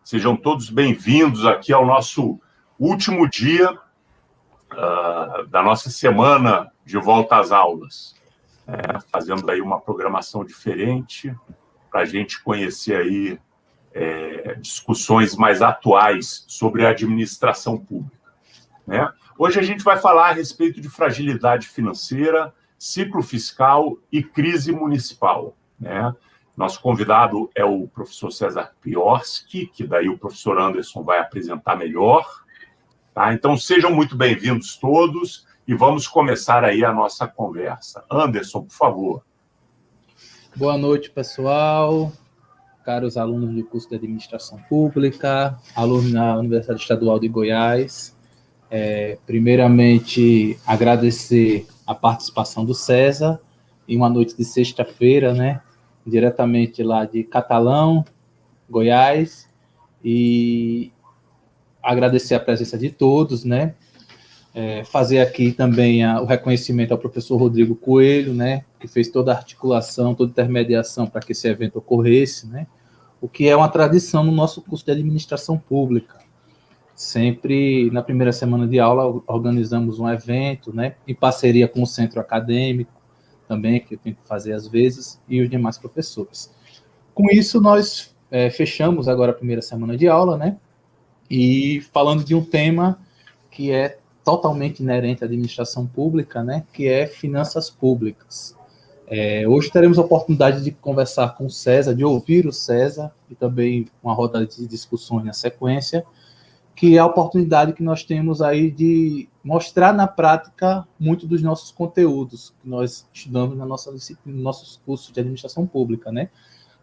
Sejam todos bem-vindos aqui ao nosso último dia da nossa semana de volta às aulas. Fazendo aí uma programação diferente para a gente conhecer aí discussões mais atuais sobre a administração pública, né? Hoje a gente vai falar a respeito de fragilidade financeira, ciclo fiscal e crise municipal, né? Nosso convidado é o professor César Pioski, que daí o professor Anderson vai apresentar melhor, tá? Então sejam muito bem-vindos todos e vamos começar aí a nossa conversa. Anderson, por favor. Boa noite, pessoal, caros alunos do curso de Administração Pública, alunos na Universidade Estadual de Goiás. Primeiramente, agradecer a participação do César em uma noite de sexta-feira, né, diretamente lá de Catalão, Goiás, e agradecer a presença de todos, né, fazer aqui também o reconhecimento ao professor Rodrigo Coelho, né, que fez toda a articulação, toda a intermediação para que esse evento ocorresse, né, o que é uma tradição no nosso curso de Administração Pública. Sempre na primeira semana de aula organizamos um evento, né, em parceria com o centro acadêmico também, que eu tenho que fazer às vezes, e os demais professores. Com isso, nós fechamos agora a primeira semana de aula, né, e falando de um tema que é totalmente inerente à administração pública, né, que é finanças públicas. Hoje teremos a oportunidade de conversar com o César, de ouvir o César, e também uma roda de discussões na sequência, que é a oportunidade que nós temos aí de mostrar na prática muito dos nossos conteúdos que nós estudamos na nossa disciplina, nos nossos cursos de administração pública, né?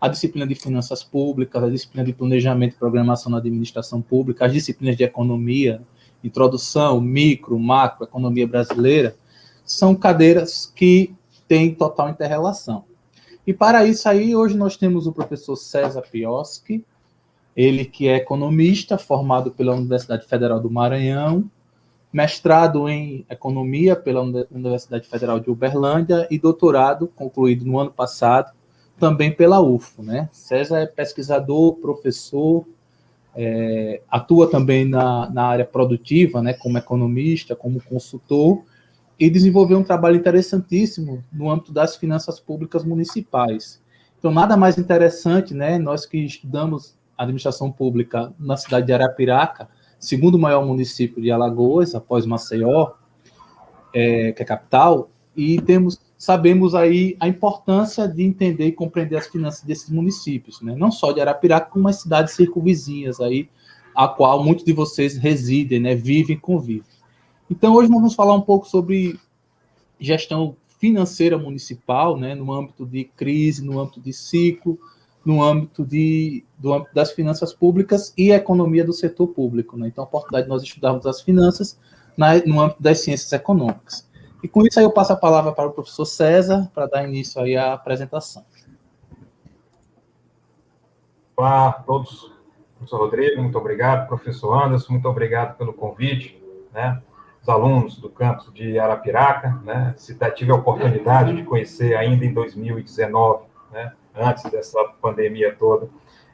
A disciplina de finanças públicas, a disciplina de planejamento e programação na administração pública, as disciplinas de economia, introdução, micro, macro, economia brasileira, são cadeiras que têm total inter-relação. E para isso aí, hoje nós temos o professor César Pioski, ele que é economista, formado pela Universidade Federal do Maranhão, mestrado em economia pela Universidade Federal de Uberlândia e doutorado concluído no ano passado, também pela UFO, né? César é pesquisador, professor, atua também na área produtiva, né, como economista, como consultor, e desenvolveu um trabalho interessantíssimo no âmbito das finanças públicas municipais. Então, nada mais interessante, né, nós que estudamos administração pública na cidade de Arapiraca, segundo maior município de Alagoas, após Maceió, que é capital, e sabemos aí a importância de entender e compreender as finanças desses municípios, né? Não só de Arapiraca, como as cidades circunvizinhas aí, a qual muitos de vocês residem, né, vivem e convivem. Então, hoje nós vamos falar um pouco sobre gestão financeira municipal, né, no âmbito de crise, no âmbito de ciclo, no âmbito das finanças públicas e a economia do setor público, né? Então, a oportunidade de nós estudarmos as finanças no âmbito das ciências econômicas. E com isso aí eu passo a palavra para o professor César, para dar início aí à apresentação. Olá a todos, professor Rodrigo, muito obrigado, professor Anderson, muito obrigado pelo convite, né? Os alunos do campus de Arapiraca, né? Tive a oportunidade de conhecer ainda em 2019, né? Antes dessa pandemia toda,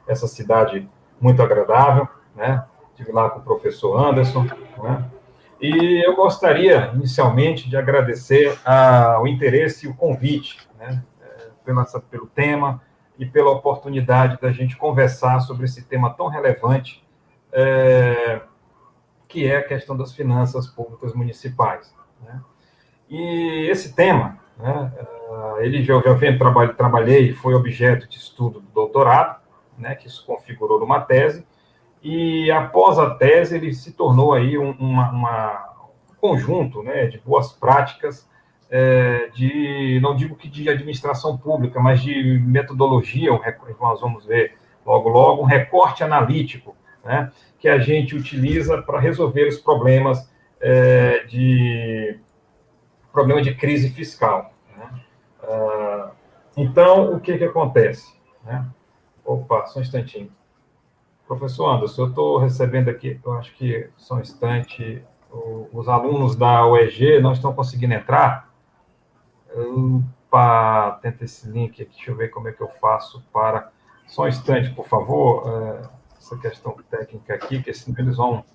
essa cidade muito agradável, né? Estive lá com o professor Anderson, né? E eu gostaria, inicialmente, de agradecer o interesse e o convite, né? Pelo tema e pela oportunidade da gente conversar sobre esse tema tão relevante, que é a questão das finanças públicas municipais, né? E esse tema, né, ele trabalhei, foi objeto de estudo do doutorado, né, que se configurou numa tese, e após a tese ele se tornou aí um conjunto, né, de boas práticas, não digo que de administração pública, mas de metodologia, nós vamos ver logo, um recorte analítico, né, que a gente utiliza para resolver os problemas de crise fiscal, né? Então, o que acontece, né? Opa, só um instantinho. Professor Anderson, eu estou recebendo aqui, eu acho que só um instante, os alunos da UEG não estão conseguindo entrar. Opa, tenta esse link aqui, deixa eu ver como é que eu faço para... Só um instante, por favor. essa questão técnica aqui, que senão eles vão...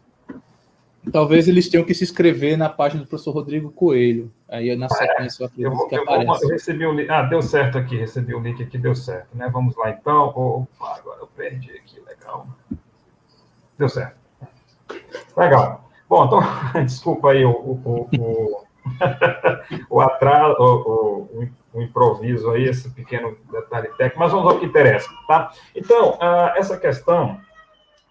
Talvez eles tenham que se inscrever na página do professor Rodrigo Coelho. Aí, na sequência, eu acredito que aparece. Eu recebi o link. Deu certo aqui. Recebi o link aqui, deu certo. Né? Vamos lá, então. Opa, agora eu perdi aqui. Legal. Deu certo. Legal. Bom, então, desculpa aí o atraso, o improviso aí, esse pequeno detalhe técnico, mas vamos ao que interessa, tá? Então, essa questão,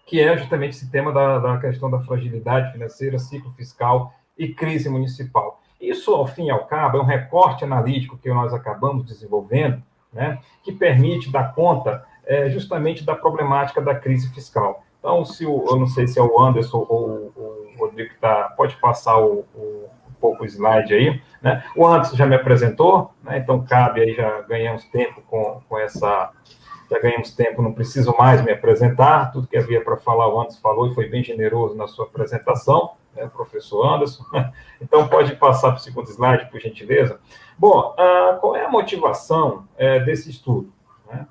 que é justamente esse tema da questão da fragilidade financeira, ciclo fiscal e crise municipal. Isso, ao fim e ao cabo, é um recorte analítico que nós acabamos desenvolvendo, né, que permite dar conta justamente da problemática da crise fiscal. Então, eu não sei se é o Anderson ou o Rodrigo que pode passar um pouco o slide aí, né? O Anderson já me apresentou, né? Então cabe aí, já ganhamos tempo com essa... Já ganhamos tempo, não preciso mais me apresentar, tudo que havia para falar o Anderson falou e foi bem generoso na sua apresentação, né, professor Anderson. Então, pode passar para o segundo slide, por gentileza. Bom, qual é a motivação desse estudo? Né?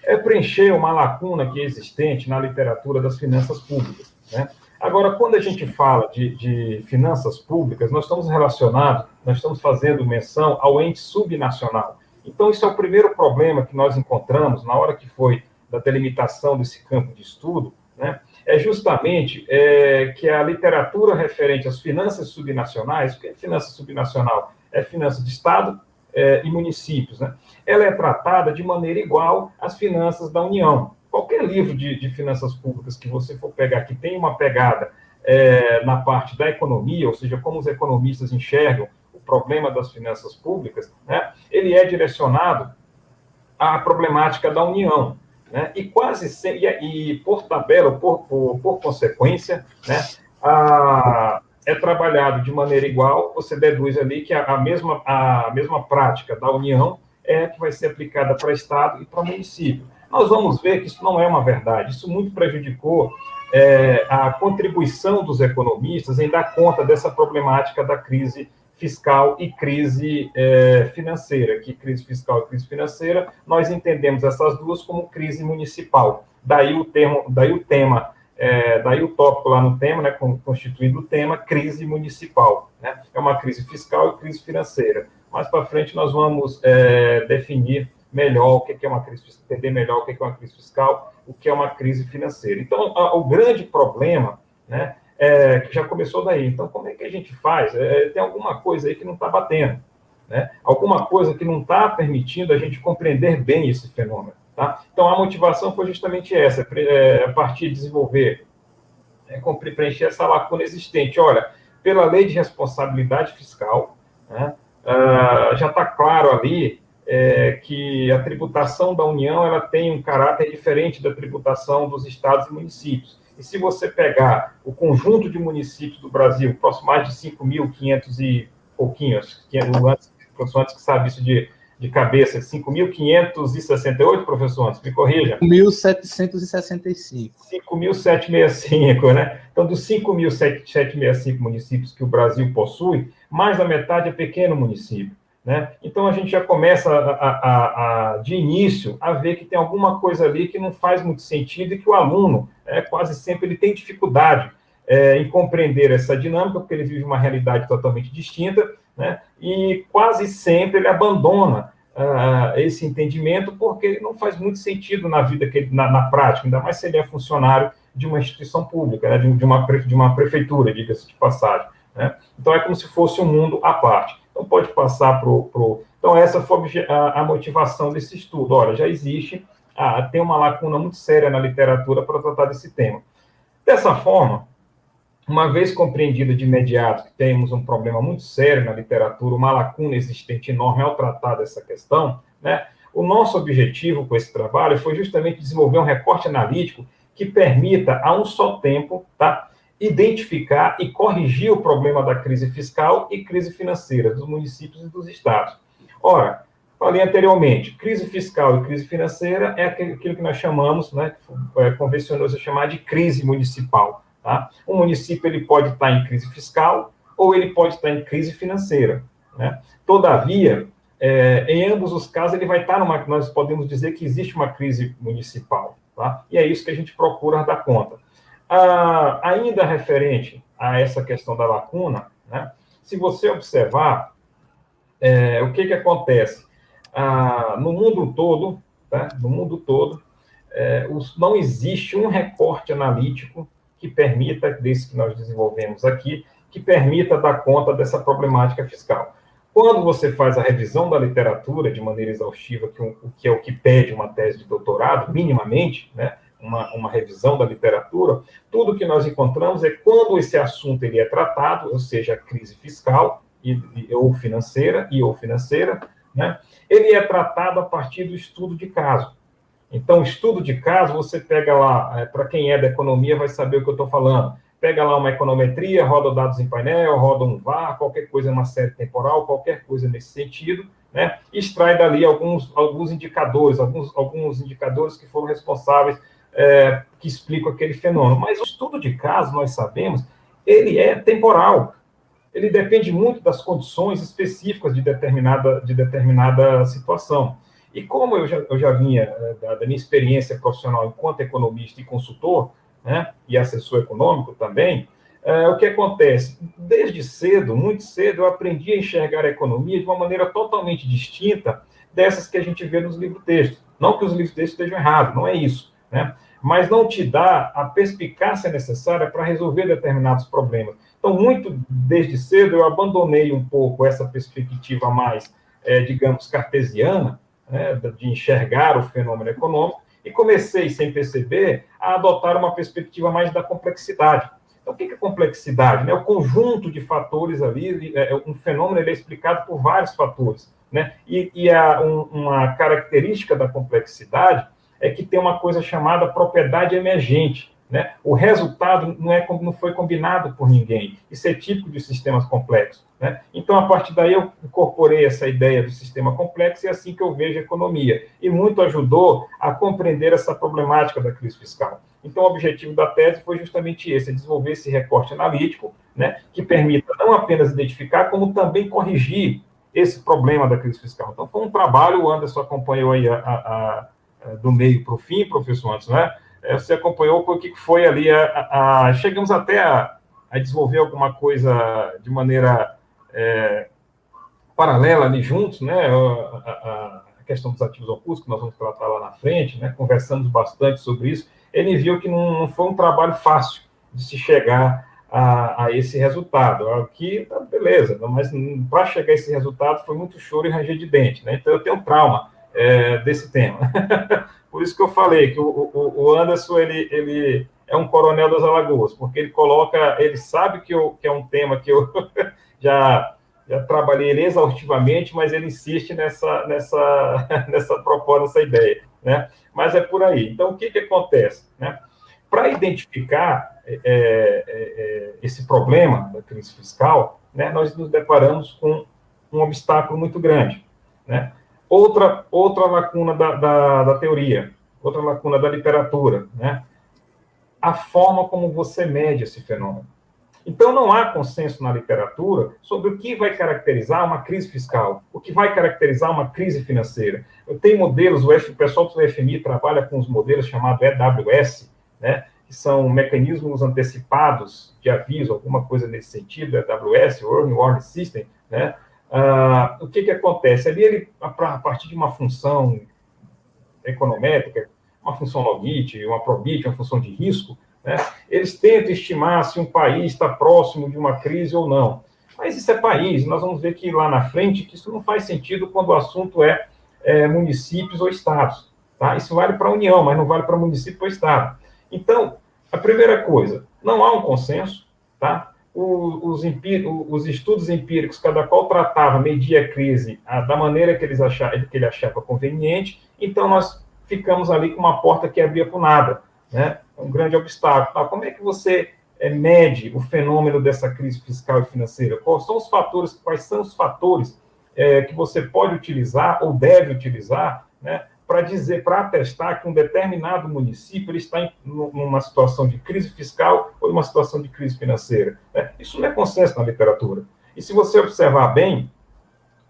É preencher uma lacuna que é existente na literatura das finanças públicas. Né? Agora, quando a gente fala de finanças públicas, nós estamos fazendo menção ao ente subnacional. Então, isso é o primeiro problema que nós encontramos na hora que foi da delimitação desse campo de estudo, né? É justamente que a literatura referente às finanças subnacionais, porque finança subnacional é finança de Estado e municípios, né? Ela é tratada de maneira igual às finanças da União. Qualquer livro de finanças públicas que você for pegar que tem uma pegada na parte da economia, ou seja, como os economistas enxergam o problema das finanças públicas, né, ele é direcionado à problemática da União, né, e quase sempre, por tabela, por consequência, né, é trabalhado de maneira igual. Você deduz ali que a mesma prática da União é a que vai ser aplicada para Estado e para município. Nós vamos ver que isso não é uma verdade. Isso muito prejudicou a contribuição dos economistas em dar conta dessa problemática da crise fiscal e crise financeira, que crise fiscal e crise financeira, nós entendemos essas duas como crise municipal. Daí o tema, daí o tópico lá no tema, né, constituindo o tema, crise municipal. Né? É uma crise fiscal e crise financeira. Mais para frente nós vamos definir melhor o que é uma crise fiscal, entender melhor o que é uma crise fiscal, o que é uma crise financeira. Então, o grande problema, né, que já começou daí. Então, como é que a gente faz? Tem alguma coisa aí que não está batendo, né? Alguma coisa que não está permitindo a gente compreender bem esse fenômeno. Tá? Então, a motivação foi justamente essa, a partir de desenvolver, preencher essa lacuna existente. Olha, pela lei de responsabilidade fiscal, né, já está claro ali que a tributação da União ela tem um caráter diferente da tributação dos estados e municípios. E se você pegar o conjunto de municípios do Brasil, próximo mais de 5.500 e pouquinhos, professor antes que sabe isso de cabeça, 5.568, professor antes, me corrija. 5.765. 5.765, né? Então, dos 5.765 municípios que o Brasil possui, mais da metade é pequeno município. Né? Então, a gente já começa, de início, a ver que tem alguma coisa ali que não faz muito sentido e que o aluno, quase sempre, ele tem dificuldade em compreender essa dinâmica, porque ele vive uma realidade totalmente distinta, né? E quase sempre ele abandona esse entendimento porque não faz muito sentido na vida, na prática, ainda mais se ele é funcionário de uma instituição pública, né? de uma prefeitura, diga-se de passagem. Né? Então, é como se fosse um mundo à parte. Então, pode passar para o... Então, essa foi a motivação desse estudo. Olha, já existe, tem uma lacuna muito séria na literatura para tratar desse tema. Dessa forma, uma vez compreendida de imediato que temos um problema muito sério na literatura, uma lacuna existente enorme ao tratar dessa questão, né, o nosso objetivo com esse trabalho foi justamente desenvolver um recorte analítico que permita, a um só tempo, tá, identificar e corrigir o problema da crise fiscal e crise financeira dos municípios e dos estados. Ora, falei anteriormente, crise fiscal e crise financeira é aquilo que nós chamamos, né, convencionou-se chamar de crise municipal. Tá? O município ele pode estar em crise fiscal ou ele pode estar em crise financeira. Né? Todavia, em ambos os casos, ele vai estar nós podemos dizer que existe uma crise municipal. tá? E é isso que a gente procura dar conta. Ainda referente a essa questão da lacuna, né? Se você observar, o que acontece? No mundo todo, tá? No mundo todo, não existe um recorte analítico que permita, desse que nós desenvolvemos aqui, que permita dar conta dessa problemática fiscal. Quando você faz a revisão da literatura de maneira exaustiva, que é o que pede uma tese de doutorado, minimamente, né, uma revisão da literatura, tudo que nós encontramos é quando esse assunto ele é tratado, ou seja, a crise fiscal ou financeira, né, ele é tratado a partir do estudo de caso. Então, estudo de caso, você pega lá, para quem é da economia vai saber o que eu estou falando, pega lá uma econometria, roda dados em painel, roda um VAR, qualquer coisa, uma série temporal, qualquer coisa nesse sentido, né? Extrai dali alguns indicadores, alguns indicadores que foram responsáveis, que explicam aquele fenômeno. Mas o estudo de caso, nós sabemos, ele é temporal. Ele depende muito das condições específicas de determinada situação. E como eu já vinha da minha experiência profissional enquanto economista e consultor, né, e assessor econômico também, o que acontece? Desde cedo, muito cedo, eu aprendi a enxergar a economia de uma maneira totalmente distinta dessas que a gente vê nos livros-textos. Não que os livros-textos estejam errados, não é isso, né? Mas não te dá a perspicácia necessária para resolver determinados problemas. Então, muito desde cedo, eu abandonei um pouco essa perspectiva mais, digamos, cartesiana, né, de enxergar o fenômeno econômico, e comecei, sem perceber, a adotar uma perspectiva mais da complexidade. Então, o que é complexidade? Né? O conjunto de fatores ali, um fenômeno ele é explicado por vários fatores, né? Uma característica da complexidade é que tem uma coisa chamada propriedade emergente, né? O resultado não foi combinado por ninguém. Isso é típico de sistemas complexos, né? Então, a partir daí, eu incorporei essa ideia do sistema complexo e é assim que eu vejo a economia. E muito ajudou a compreender essa problemática da crise fiscal. Então, o objetivo da tese foi justamente esse, desenvolver esse recorte analítico, né, que permita não apenas identificar, como também corrigir esse problema da crise fiscal. Então, foi um trabalho, o Anderson acompanhou aí do meio para o fim, professor Anderson, né? Você acompanhou o que foi ali, chegamos até a desenvolver alguma coisa de maneira paralela ali juntos, né? A questão dos ativos ocultos, que nós vamos tratar lá na frente, né? Conversamos bastante sobre isso. Ele viu que não foi um trabalho fácil de se chegar a esse resultado. Aqui, beleza, mas para chegar a esse resultado foi muito choro e ranger de dente, né? Então, eu tenho um trauma desse tema. Por isso que eu falei que o Anderson, ele é um coronel das Alagoas, porque ele sabe que é um tema que eu já trabalhei ele exaustivamente, mas ele insiste nessa proposta, nessa ideia, né? Mas é por aí. Então, o que acontece, né? Para identificar esse problema da crise fiscal, né, nós nos deparamos com um obstáculo muito grande, né? Outra lacuna da teoria, outra lacuna da literatura, né? A forma como você mede esse fenômeno. Então, não há consenso na literatura sobre o que vai caracterizar uma crise fiscal, o que vai caracterizar uma crise financeira. Tem modelos, o pessoal do FMI trabalha com os modelos chamados EWS, né, que são mecanismos antecipados de aviso, alguma coisa nesse sentido, EWS, Early Warning System, né? O que acontece? Ali, a partir de uma função econométrica, uma função logit, uma probit, uma função de risco, né, eles tentam estimar se um país está próximo de uma crise ou não. Mas isso é país, nós vamos ver que lá na frente que isso não faz sentido quando o assunto é municípios ou estados. Tá? Isso vale para a União, mas não vale para município ou estado. Então, a primeira coisa, não há um consenso, tá? Os estudos empíricos, cada qual tratava, media a crise da maneira que ele achava conveniente, então nós ficamos ali com uma porta que abria para o nada, né? Um grande obstáculo. Como é que você mede o fenômeno dessa crise fiscal e financeira? Quais são os fatores que você pode utilizar ou deve utilizar, né, para atestar que um determinado município ele está numa situação de crise fiscal ou numa situação de crise financeira? Isso não é consenso na literatura. E se você observar bem,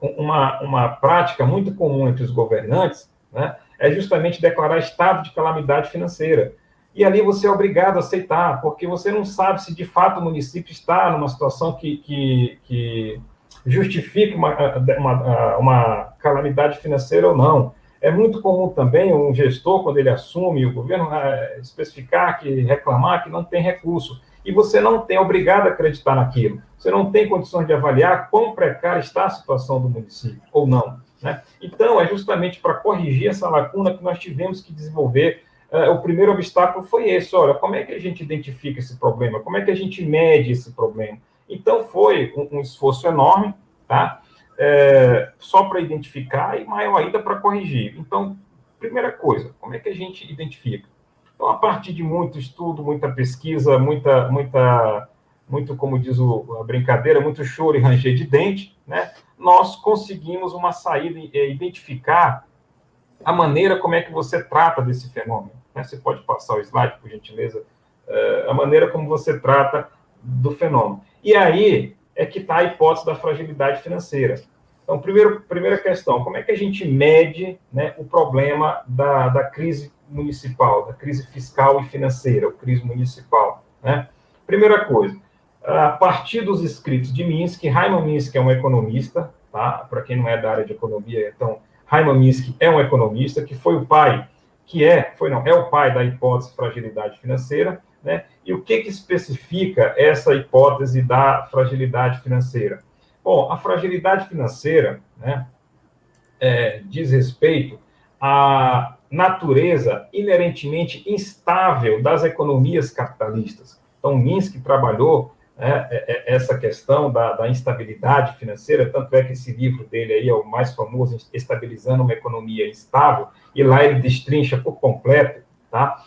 uma prática muito comum entre os governantes, né, é justamente declarar estado de calamidade financeira. E ali você é obrigado a aceitar, porque você não sabe se de fato o município está numa situação que justifique uma calamidade financeira ou não. É muito comum também um gestor, quando ele assume o governo, especificar, reclamar que não tem recurso. E você não é obrigado a acreditar naquilo. Você não tem condições de avaliar quão precária está a situação do município, ou não. Né? Então, é justamente para corrigir essa lacuna que nós tivemos que desenvolver. O primeiro obstáculo foi esse. Olha, como é que a gente identifica esse problema? Como é que a gente mede esse problema? Então, foi um esforço enorme, tá? Só para identificar e maior ainda para corrigir. Então, primeira coisa, como é que a gente identifica? Então, a partir de muito estudo, muita pesquisa, muito, como diz a brincadeira, muito choro e ranger de dente, né? Nós conseguimos uma saída, identificar a maneira como é que você trata desse fenômeno. Né? Você pode passar o slide, por gentileza, a maneira como você trata do fenômeno. E aí é que está a hipótese da fragilidade financeira. Então, primeira questão, como é que a gente mede, né, o problema da crise municipal, da crise fiscal e financeira, a crise municipal? Né? Primeira coisa, a partir dos escritos de Minsky, Hyman Minsky é um economista, tá? Para quem não é da área de economia, então, Hyman Minsky é um economista que foi o pai, é o pai da hipótese de fragilidade financeira, né? E o que especifica essa hipótese da fragilidade financeira? Bom, a fragilidade financeira, né, diz respeito à natureza inerentemente instável das economias capitalistas. Então, Minsky trabalhou essa questão da instabilidade financeira, tanto é que esse livro dele aí é o mais famoso, Estabilizando uma Economia Instável, e lá ele destrincha por completo, tá?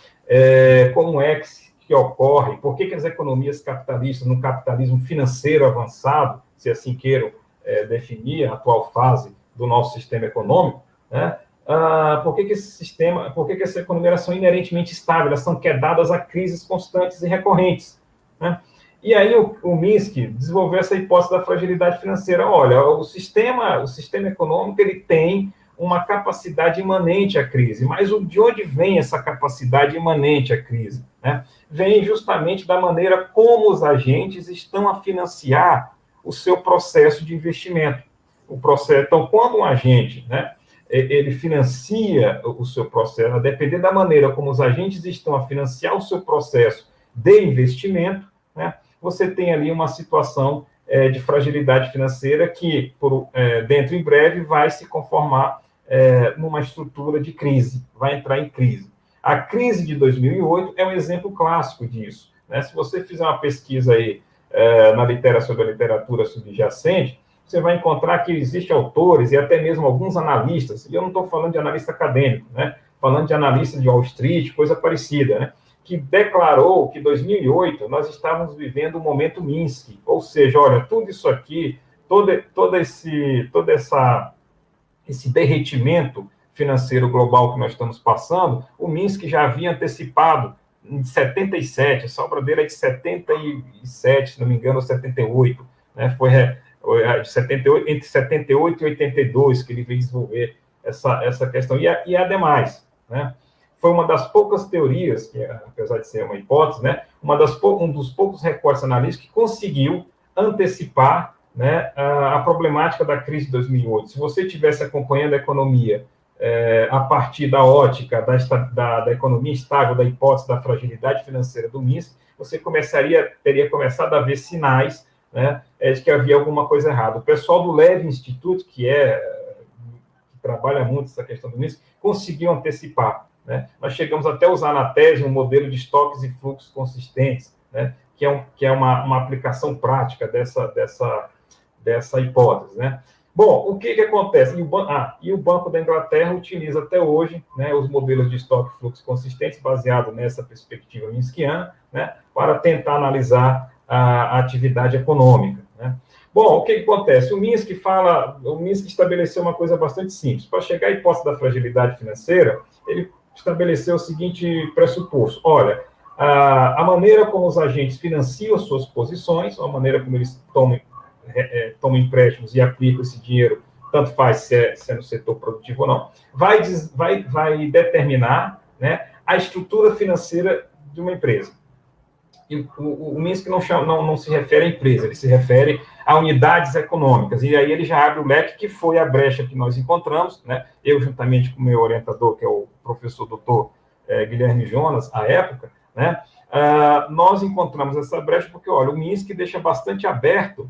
Como é que ocorre, por que as economias capitalistas, no capitalismo financeiro avançado, se assim queiram definir a atual fase do nosso sistema econômico, né? Por que essas economias são inerentemente estáveis, elas são quedadas a crises constantes e recorrentes, né? E aí o Minsky desenvolveu essa hipótese da fragilidade financeira. Olha, o sistema econômico ele tem uma capacidade imanente à crise, mas de onde vem essa capacidade imanente à crise? Né? Vem justamente da maneira como os agentes estão a financiar o seu processo de investimento. Então, quando um agente, né, ele financia o seu processo, a depender da maneira como os agentes estão a financiar o seu processo de investimento, né, você tem ali uma situação de fragilidade financeira que, dentro em breve, vai se conformar numa estrutura de crise, vai entrar em crise. A crise de 2008 é um exemplo clássico disso. Né? Se você fizer uma pesquisa aí sobre a literatura subjacente, você vai encontrar que existem autores e até mesmo alguns analistas, e eu não estou falando de analista acadêmico, né? Falando de analista de Wall Street, coisa parecida, né? Que declarou que em 2008 nós estávamos vivendo um momento Minsky, ou seja, olha, tudo isso aqui, todo esse derretimento financeiro global que nós estamos passando, o Minsky já havia antecipado em 77, essa obra dele é de 77, se não me engano, ou 78, né? Foi de 78, entre 78 e 82 que ele veio desenvolver essa questão, e ademais, né? Foi uma das poucas teorias, que, apesar de ser uma hipótese, né, um dos poucos recortes analíticos que conseguiu antecipar, né, a problemática da crise de 2008. Se você estivesse acompanhando a economia a partir da ótica da economia instável, da hipótese da fragilidade financeira do Minsky, você teria começado a ver sinais, né, de que havia alguma coisa errada. O pessoal do Levy Institute, que trabalha muito essa questão do Minsky, conseguiu antecipar. Né? Nós chegamos até a usar na tese um modelo de estoques e fluxos consistentes, né? que é uma aplicação prática dessa hipótese. Né? Bom, o que acontece? E o Banco da Inglaterra utiliza até hoje, né, os modelos de estoque e fluxos consistentes baseados nessa perspectiva minskiana, né, para tentar analisar a atividade econômica. Né? Bom, o que acontece? O Minsky estabeleceu uma coisa bastante simples. Para chegar à hipótese da fragilidade financeira, ele estabeleceu o seguinte pressuposto: olha, a maneira como os agentes financiam as suas posições, a maneira como eles tomam empréstimos e aplicam esse dinheiro tanto faz se é no setor produtivo ou não, vai determinar, né, a estrutura financeira de uma empresa. E o MISC não se refere à empresa, ele se refere a unidades econômicas. E aí ele já abre o leque, que foi a brecha que nós encontramos, né? Eu, juntamente com o meu orientador, que é o professor doutor Guilherme Jonas, à época, né? Nós encontramos essa brecha porque, olha, o MISC deixa bastante aberto,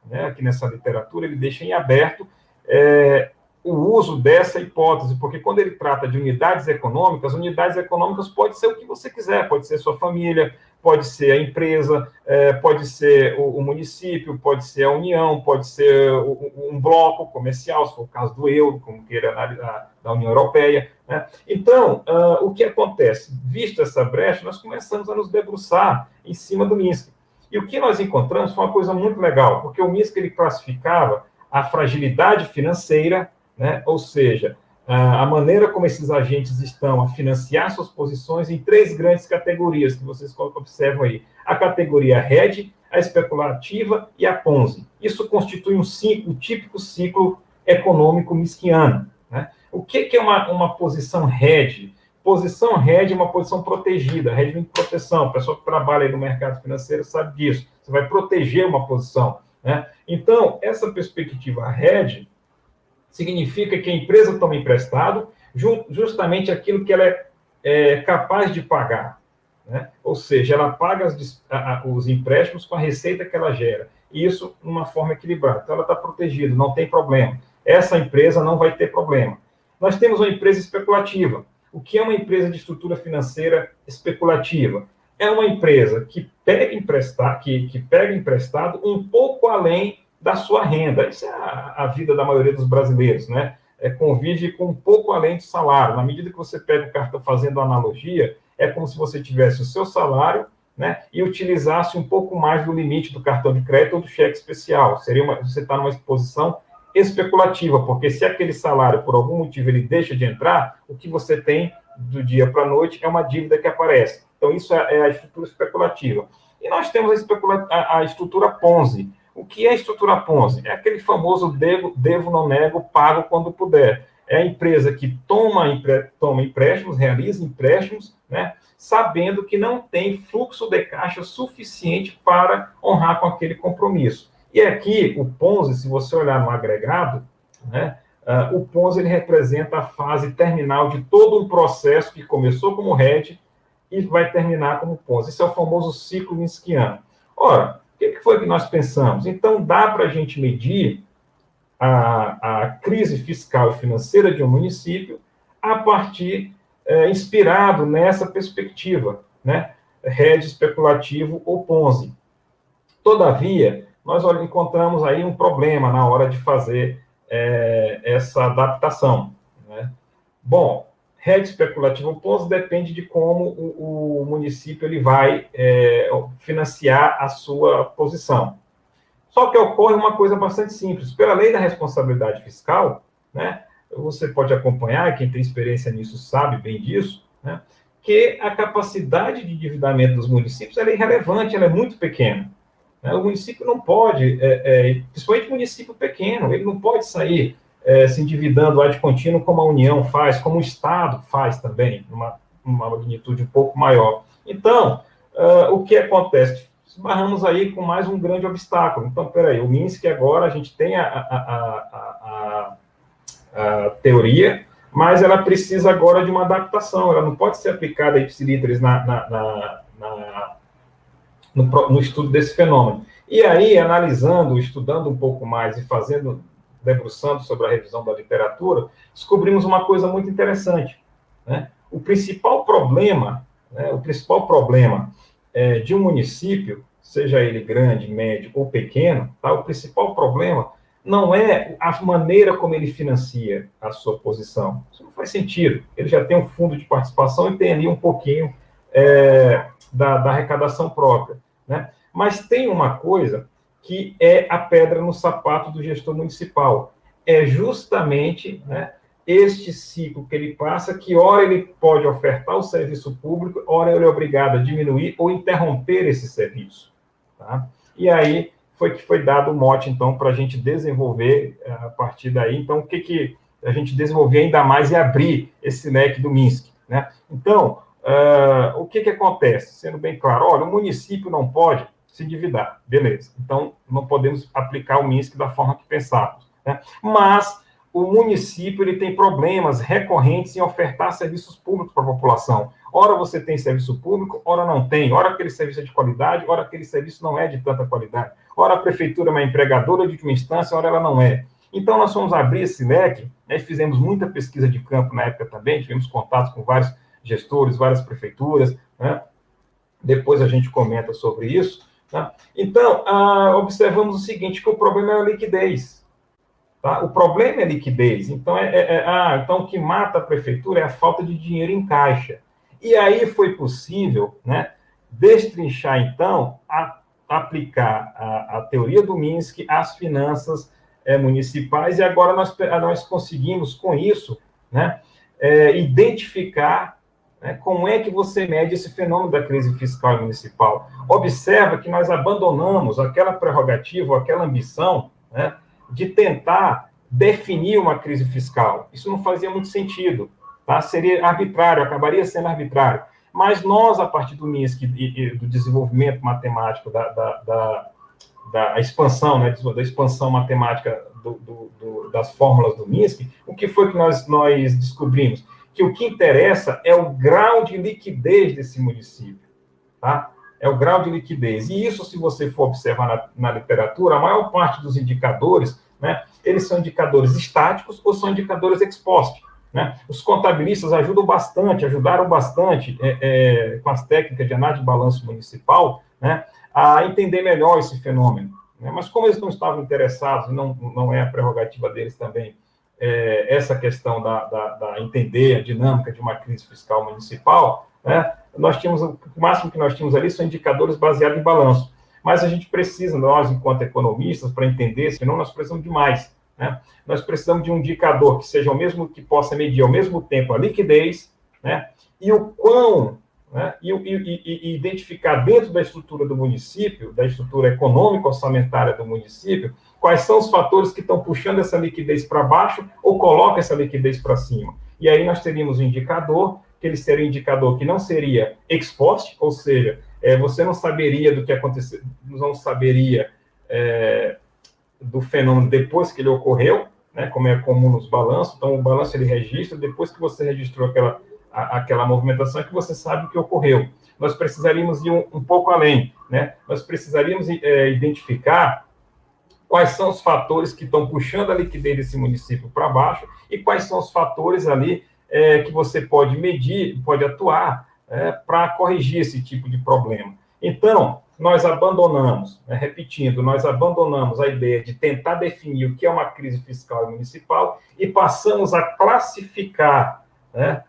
né? Aqui nessa literatura, ele deixa em aberto o uso dessa hipótese, porque quando ele trata de unidades econômicas pode ser o que você quiser, pode ser sua família, pode ser a empresa, pode ser o município, pode ser a União, pode ser um bloco comercial, se for o caso do euro, como queira da União Europeia, né? Então, o que acontece? Vista essa brecha, nós começamos a nos debruçar em cima do MISC. E o que nós encontramos foi uma coisa muito legal, porque o MISC ele classificava a fragilidade financeira, né? Ou seja, a maneira como esses agentes estão a financiar suas posições em 3 grandes categorias, que vocês observam aí. A categoria hedge, a especulativa e a Ponzi. Isso constitui um típico ciclo econômico miskiano, né? O que é uma posição hedge? Posição hedge é uma posição protegida, hedge vem de proteção. O pessoal que trabalha aí no mercado financeiro sabe disso. Você vai proteger uma posição, né? Então, essa perspectiva hedge significa que a empresa toma emprestado justamente aquilo que ela é capaz de pagar, né? Ou seja, ela paga os empréstimos com a receita que ela gera. E isso de uma forma equilibrada. Então, ela está protegida, não tem problema. Essa empresa não vai ter problema. Nós temos uma empresa especulativa. O que é uma empresa de estrutura financeira especulativa? É uma empresa que pega emprestado um pouco além da sua renda. Isso é a vida da maioria dos brasileiros, né? Convive com um pouco além do salário. Na medida que você pega o cartão, fazendo analogia, é como se você tivesse o seu salário, né, e utilizasse um pouco mais do limite do cartão de crédito ou do cheque especial. Você está numa posição especulativa, porque se aquele salário, por algum motivo, ele deixa de entrar, o que você tem do dia para a noite é uma dívida que aparece. Então, isso é a estrutura especulativa. E nós temos a estrutura Ponzi. O que é a estrutura Ponzi? É aquele famoso devo, não nego, pago quando puder. É a empresa que toma empréstimos, realiza empréstimos, né, sabendo que não tem fluxo de caixa suficiente para honrar com aquele compromisso. E aqui, o Ponzi, se você olhar no agregado, né, o Ponzi ele representa a fase terminal de todo um processo que começou como hedge e vai terminar como Ponzi. Esse é o famoso ciclo miskiano. Ora, o que foi que nós pensamos? Então, dá para a gente medir a crise fiscal e financeira de um município a partir, inspirado nessa perspectiva, né? Hedge especulativo ou Ponzi. Todavia, nós encontramos aí um problema na hora de fazer essa adaptação, né? Bom, hedge especulativo ou Ponzi depende de como o município ele vai financiar a sua posição. Só que ocorre uma coisa bastante simples. Pela lei da responsabilidade fiscal, né, você pode acompanhar, quem tem experiência nisso sabe bem disso, né, que a capacidade de endividamento dos municípios é irrelevante, ela é muito pequena. Né? O município não pode, principalmente município pequeno, ele não pode sair se endividando ad contínuo como a União faz, como o Estado faz também, numa magnitude um pouco maior. Então, o que acontece? Esbarramos aí com mais um grande obstáculo. Então, peraí, o MISC agora a gente tem a teoria, mas ela precisa agora de uma adaptação, ela não pode ser aplicada ipsiliteris no estudo desse fenômeno. E aí, analisando, estudando um pouco mais e debruçando sobre a revisão da literatura, descobrimos uma coisa muito interessante, né? O principal problema de um município, seja ele grande, médio ou pequeno, tá? O principal problema não é a maneira como ele financia a sua posição. Isso não faz sentido. Ele já tem um fundo de participação e tem ali um pouquinho da arrecadação própria, né? Mas tem uma coisa que é a pedra no sapato do gestor municipal. É justamente, né, este ciclo que ele passa, que ora ele pode ofertar o serviço público, ora ele é obrigado a diminuir ou interromper esse serviço. Tá? E aí foi que foi dado o mote, então, para a gente desenvolver a partir daí. Então, o que a gente desenvolver ainda mais e abrir esse leque do MINSC, né? Então, o que acontece? Sendo bem claro, olha, o município não pode se endividar, beleza. Então, não podemos aplicar o MINSC da forma que pensávamos, né? Mas o município ele tem problemas recorrentes em ofertar serviços públicos para a população. Ora você tem serviço público, ora não tem. Ora aquele serviço é de qualidade, ora aquele serviço não é de tanta qualidade. Ora a prefeitura é uma empregadora de última instância, ora ela não é. Então, nós fomos abrir esse leque, né, fizemos muita pesquisa de campo na época também, tivemos contatos com vários gestores, várias prefeituras, né? Depois a gente comenta sobre isso, tá? Então, observamos o seguinte, que o problema é a liquidez. Tá? O problema é a liquidez. Então, então, o que mata a prefeitura é a falta de dinheiro em caixa. E aí foi possível, né, destrinchar, então, aplicar a teoria do MINSC às finanças municipais, e agora nós conseguimos, com isso, né, identificar, né, como é que você mede esse fenômeno da crise fiscal municipal. Observa que nós abandonamos aquela prerrogativa, aquela ambição, né, de tentar definir uma crise fiscal. Isso não fazia muito sentido, tá? Seria arbitrário, acabaria sendo arbitrário. Mas nós, a partir do MINSC e do desenvolvimento matemático, da expansão, né, da expansão matemática das fórmulas do MINSC, o que foi que nós descobrimos? Que o que interessa é o grau de liquidez desse município, tá? É o grau de liquidez. E isso, se você for observar na literatura, a maior parte dos indicadores, né, eles são indicadores estáticos ou são indicadores ex post, né? Os contabilistas ajudaram bastante com as técnicas de análise de balanço municipal, né, a entender melhor esse fenômeno, né? Mas como eles não estavam interessados, não é a prerrogativa deles também, essa questão da entender a dinâmica de uma crise fiscal municipal, né, o máximo que nós tínhamos ali são indicadores baseados em balanço. Mas a gente precisa, nós, enquanto economistas, para entender, senão nós precisamos de mais, né? Nós precisamos de um indicador que seja o mesmo, que possa medir ao mesmo tempo a liquidez, né, e o quão, né, e identificar dentro da estrutura do município, da estrutura econômica orçamentária do município, quais são os fatores que estão puxando essa liquidez para baixo ou colocam essa liquidez para cima. E aí nós teríamos um indicador, que ele seria um indicador que não seria ex post, ou seja, você não saberia do que aconteceu, não saberia do fenômeno depois que ele ocorreu, né, como é comum nos balanços. Então, o balanço ele registra, depois que você registrou aquela movimentação, é que você sabe o que ocorreu. Nós precisaríamos ir um pouco além, né? Nós precisaríamos identificar quais são os fatores que estão puxando a liquidez desse município para baixo e quais são os fatores ali que você pode medir, pode atuar para corrigir esse tipo de problema. Então, nós abandonamos, né, repetindo, nós abandonamos a ideia de tentar definir o que é uma crise fiscal municipal e passamos a classificar, né,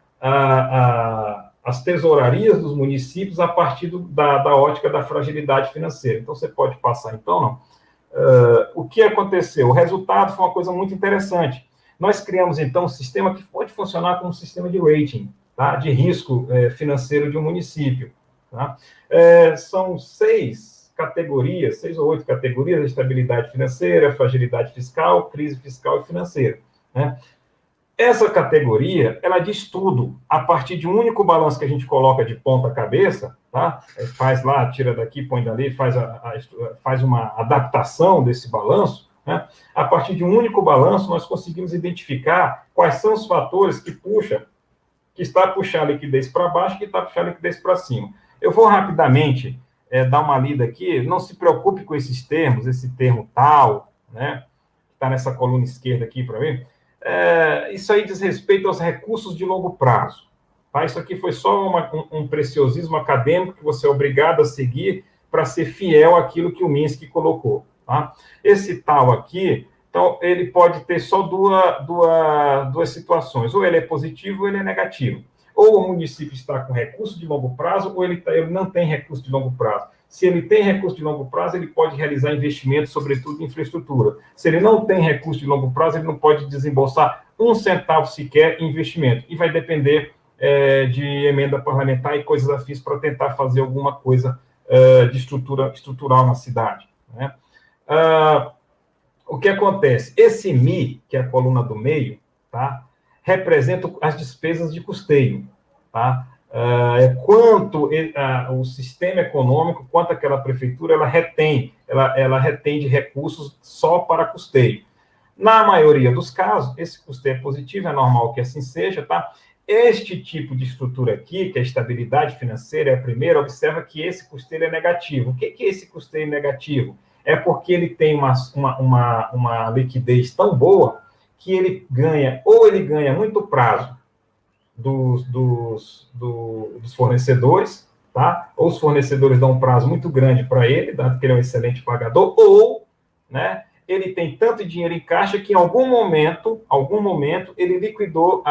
as tesourarias dos municípios a partir da ótica da fragilidade financeira. Então, você pode passar, então, não? O que aconteceu? O resultado foi uma coisa muito interessante. Nós criamos, então, um sistema que pode funcionar como um sistema de rating, tá, de risco financeiro de um município. Tá? São 6 ou 8 categorias: estabilidade financeira, fragilidade fiscal, crise fiscal e financeira, né? Essa categoria, ela diz tudo a partir de um único balanço que a gente coloca de ponta cabeça, tá? Faz lá, tira daqui, põe dali, faz uma adaptação desse balanço, né? A partir de um único balanço, nós conseguimos identificar quais são os fatores que está puxando a liquidez para baixo e que está puxando a liquidez para cima. Eu vou rapidamente dar uma lida aqui. Não se preocupe com esses termos, esse termo tal, né, que está nessa coluna esquerda aqui para mim. Isso aí diz respeito aos recursos de longo prazo. Tá? Isso aqui foi só um preciosismo acadêmico que você é obrigado a seguir para ser fiel àquilo que o MINSC colocou. Tá? Esse tal aqui, então, ele pode ter só duas situações. Ou ele é positivo ou ele é negativo. Ou o município está com recurso de longo prazo, ou ele não tem recurso de longo prazo. Se ele tem recurso de longo prazo, ele pode realizar investimentos, sobretudo em infraestrutura. Se ele não tem recurso de longo prazo, ele não pode desembolsar um centavo sequer em investimento. E vai depender de emenda parlamentar e coisas afins para tentar fazer alguma coisa de estrutural na cidade, né? O que acontece? Esse MI, que é a coluna do meio, tá? Representa as despesas de custeio, tá? Quanto o sistema econômico, quanto aquela prefeitura, ela retém de recursos só para custeio. Na maioria dos casos, esse custeio é positivo, é normal que assim seja, tá? Este tipo de estrutura aqui, que é a estabilidade financeira, é a primeira, observa que esse custeio é negativo. O que é esse custeio negativo? É porque ele tem uma liquidez tão boa que ele ganha muito prazo dos fornecedores, tá? Ou os fornecedores dão um prazo muito grande para ele, dado que ele é um excelente pagador, ou, né, ele tem tanto dinheiro em caixa que em algum momento, ele liquidou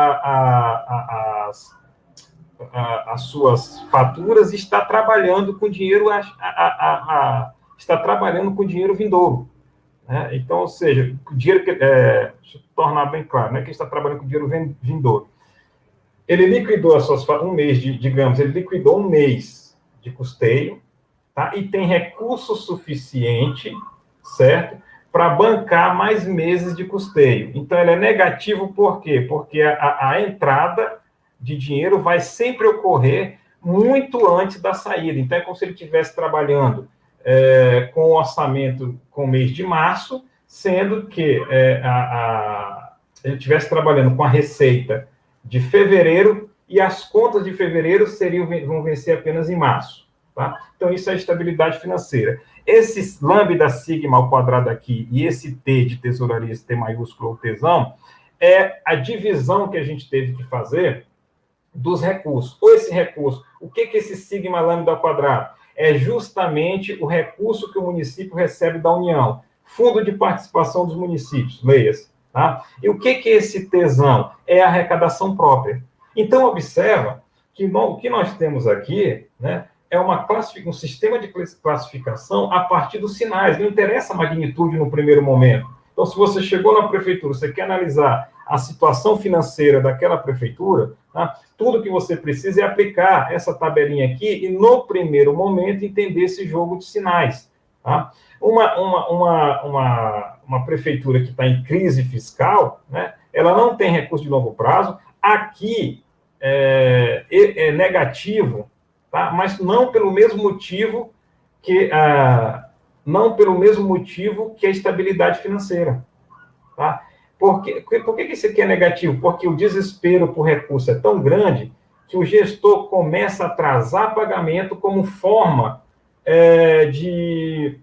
as suas faturas e está trabalhando com dinheiro vindouro. Né? Então, ou seja, o dinheiro deixa eu tornar bem claro, né, que está trabalhando com dinheiro vindouro. Ele liquidou as suas faturas, ele liquidou um mês de custeio, tá? E tem recurso suficiente, certo? Para bancar mais meses de custeio. Então, ele é negativo por quê? Porque a entrada de dinheiro vai sempre ocorrer muito antes da saída. Então, é como se ele estivesse trabalhando com o orçamento com o mês de março, sendo que ele estivesse trabalhando com a receita de fevereiro e as contas de fevereiro vão vencer apenas em março. Tá? Então, isso é estabilidade financeira. Esse lambda sigma ao quadrado aqui e esse T de tesouraria, esse T maiúsculo ouTzão, é a divisão que a gente teve que fazer dos recursos. Ou esse recurso, o que é esse sigma lambda ao quadrado? É justamente o recurso que o município recebe da União. Fundo de participação dos municípios, leia-se. Tá? E o que é esse Tzão? É a arrecadação própria. Então, observa que o que nós temos aqui, né, é um sistema de classificação a partir dos sinais. Não interessa a magnitude no primeiro momento. Então, se você chegou na prefeitura, você quer analisar a situação financeira daquela prefeitura, tá? Tudo que você precisa é aplicar essa tabelinha aqui e, no primeiro momento, entender esse jogo de sinais. Tá? Uma prefeitura que está em crise fiscal, né, ela não tem recurso de longo prazo. Aqui é negativo, tá? Mas não pelo mesmo motivo que a estabilidade financeira. Tá? Por que isso aqui é negativo? Porque o desespero por recurso é tão grande que o gestor começa a atrasar pagamento como forma de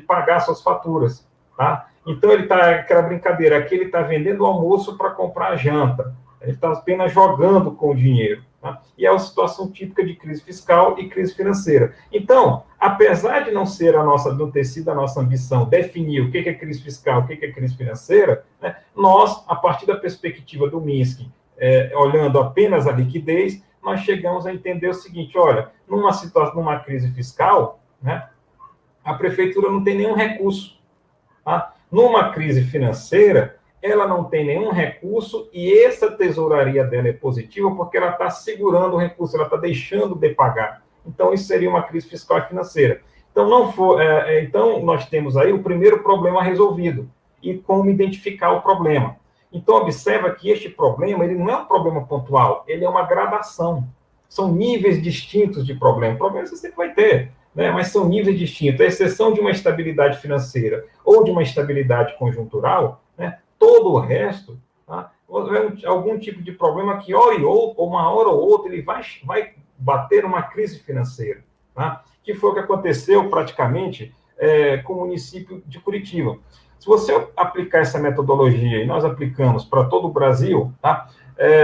pagar suas faturas. Tá? Então, ele está, aquela brincadeira, aqui ele está vendendo o almoço para comprar a janta. Ele está apenas jogando com o dinheiro. Tá? E é uma situação típica de crise fiscal e crise financeira. Então, apesar de não ter sido a nossa ambição definir o que é crise fiscal, o que é crise financeira, né, nós, a partir da perspectiva do Minsky, olhando apenas a liquidez, nós chegamos a entender o seguinte: olha, numa crise fiscal, né, a prefeitura não tem nenhum recurso. Tá? Numa crise financeira, ela não tem nenhum recurso e essa tesouraria dela é positiva porque ela está segurando o recurso, ela está deixando de pagar. Então, isso seria uma crise fiscal e financeira. Então, então, nós temos aí o primeiro problema resolvido e como identificar o problema. Então, observa que este problema, ele não é um problema pontual, ele é uma gradação. São níveis distintos de problema. Problemas você sempre vai ter, né? Mas são níveis distintos. A exceção de uma estabilidade financeira ou de uma estabilidade conjuntural, né? Todo o resto, tá? Algum tipo de problema que, uma hora ou outra, ele vai bater uma crise financeira, tá? Que foi o que aconteceu praticamente com o município de Curitiba. Se você aplicar essa metodologia, e nós aplicamos para todo o Brasil, tá?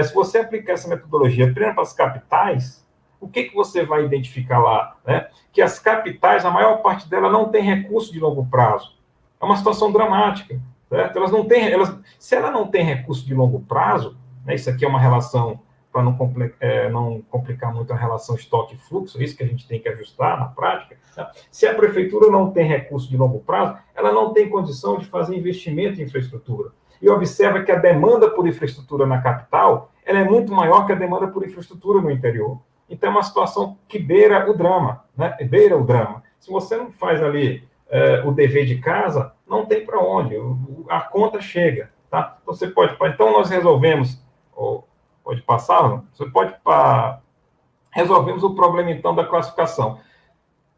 Se você aplicar essa metodologia apenas para as capitais, o que você vai identificar lá? Né? Que as capitais, a maior parte delas não tem recurso de longo prazo. É uma situação dramática. Certo? Se ela não tem recurso de longo prazo, né, isso aqui é uma relação, para não complicar muito a relação estoque-fluxo, é isso que a gente tem que ajustar na prática. Tá? Se a prefeitura não tem recurso de longo prazo, ela não tem condição de fazer investimento em infraestrutura. E observa que a demanda por infraestrutura na capital ela é muito maior que a demanda por infraestrutura no interior. Então, é uma situação que beira o drama. Né? Beira o drama. Se você não faz ali o dever de casa, não tem para onde, a conta chega, tá? Então, você pode... Então, nós resolvemos, pode passar, não? Você pode... Resolvemos o problema, então, da classificação.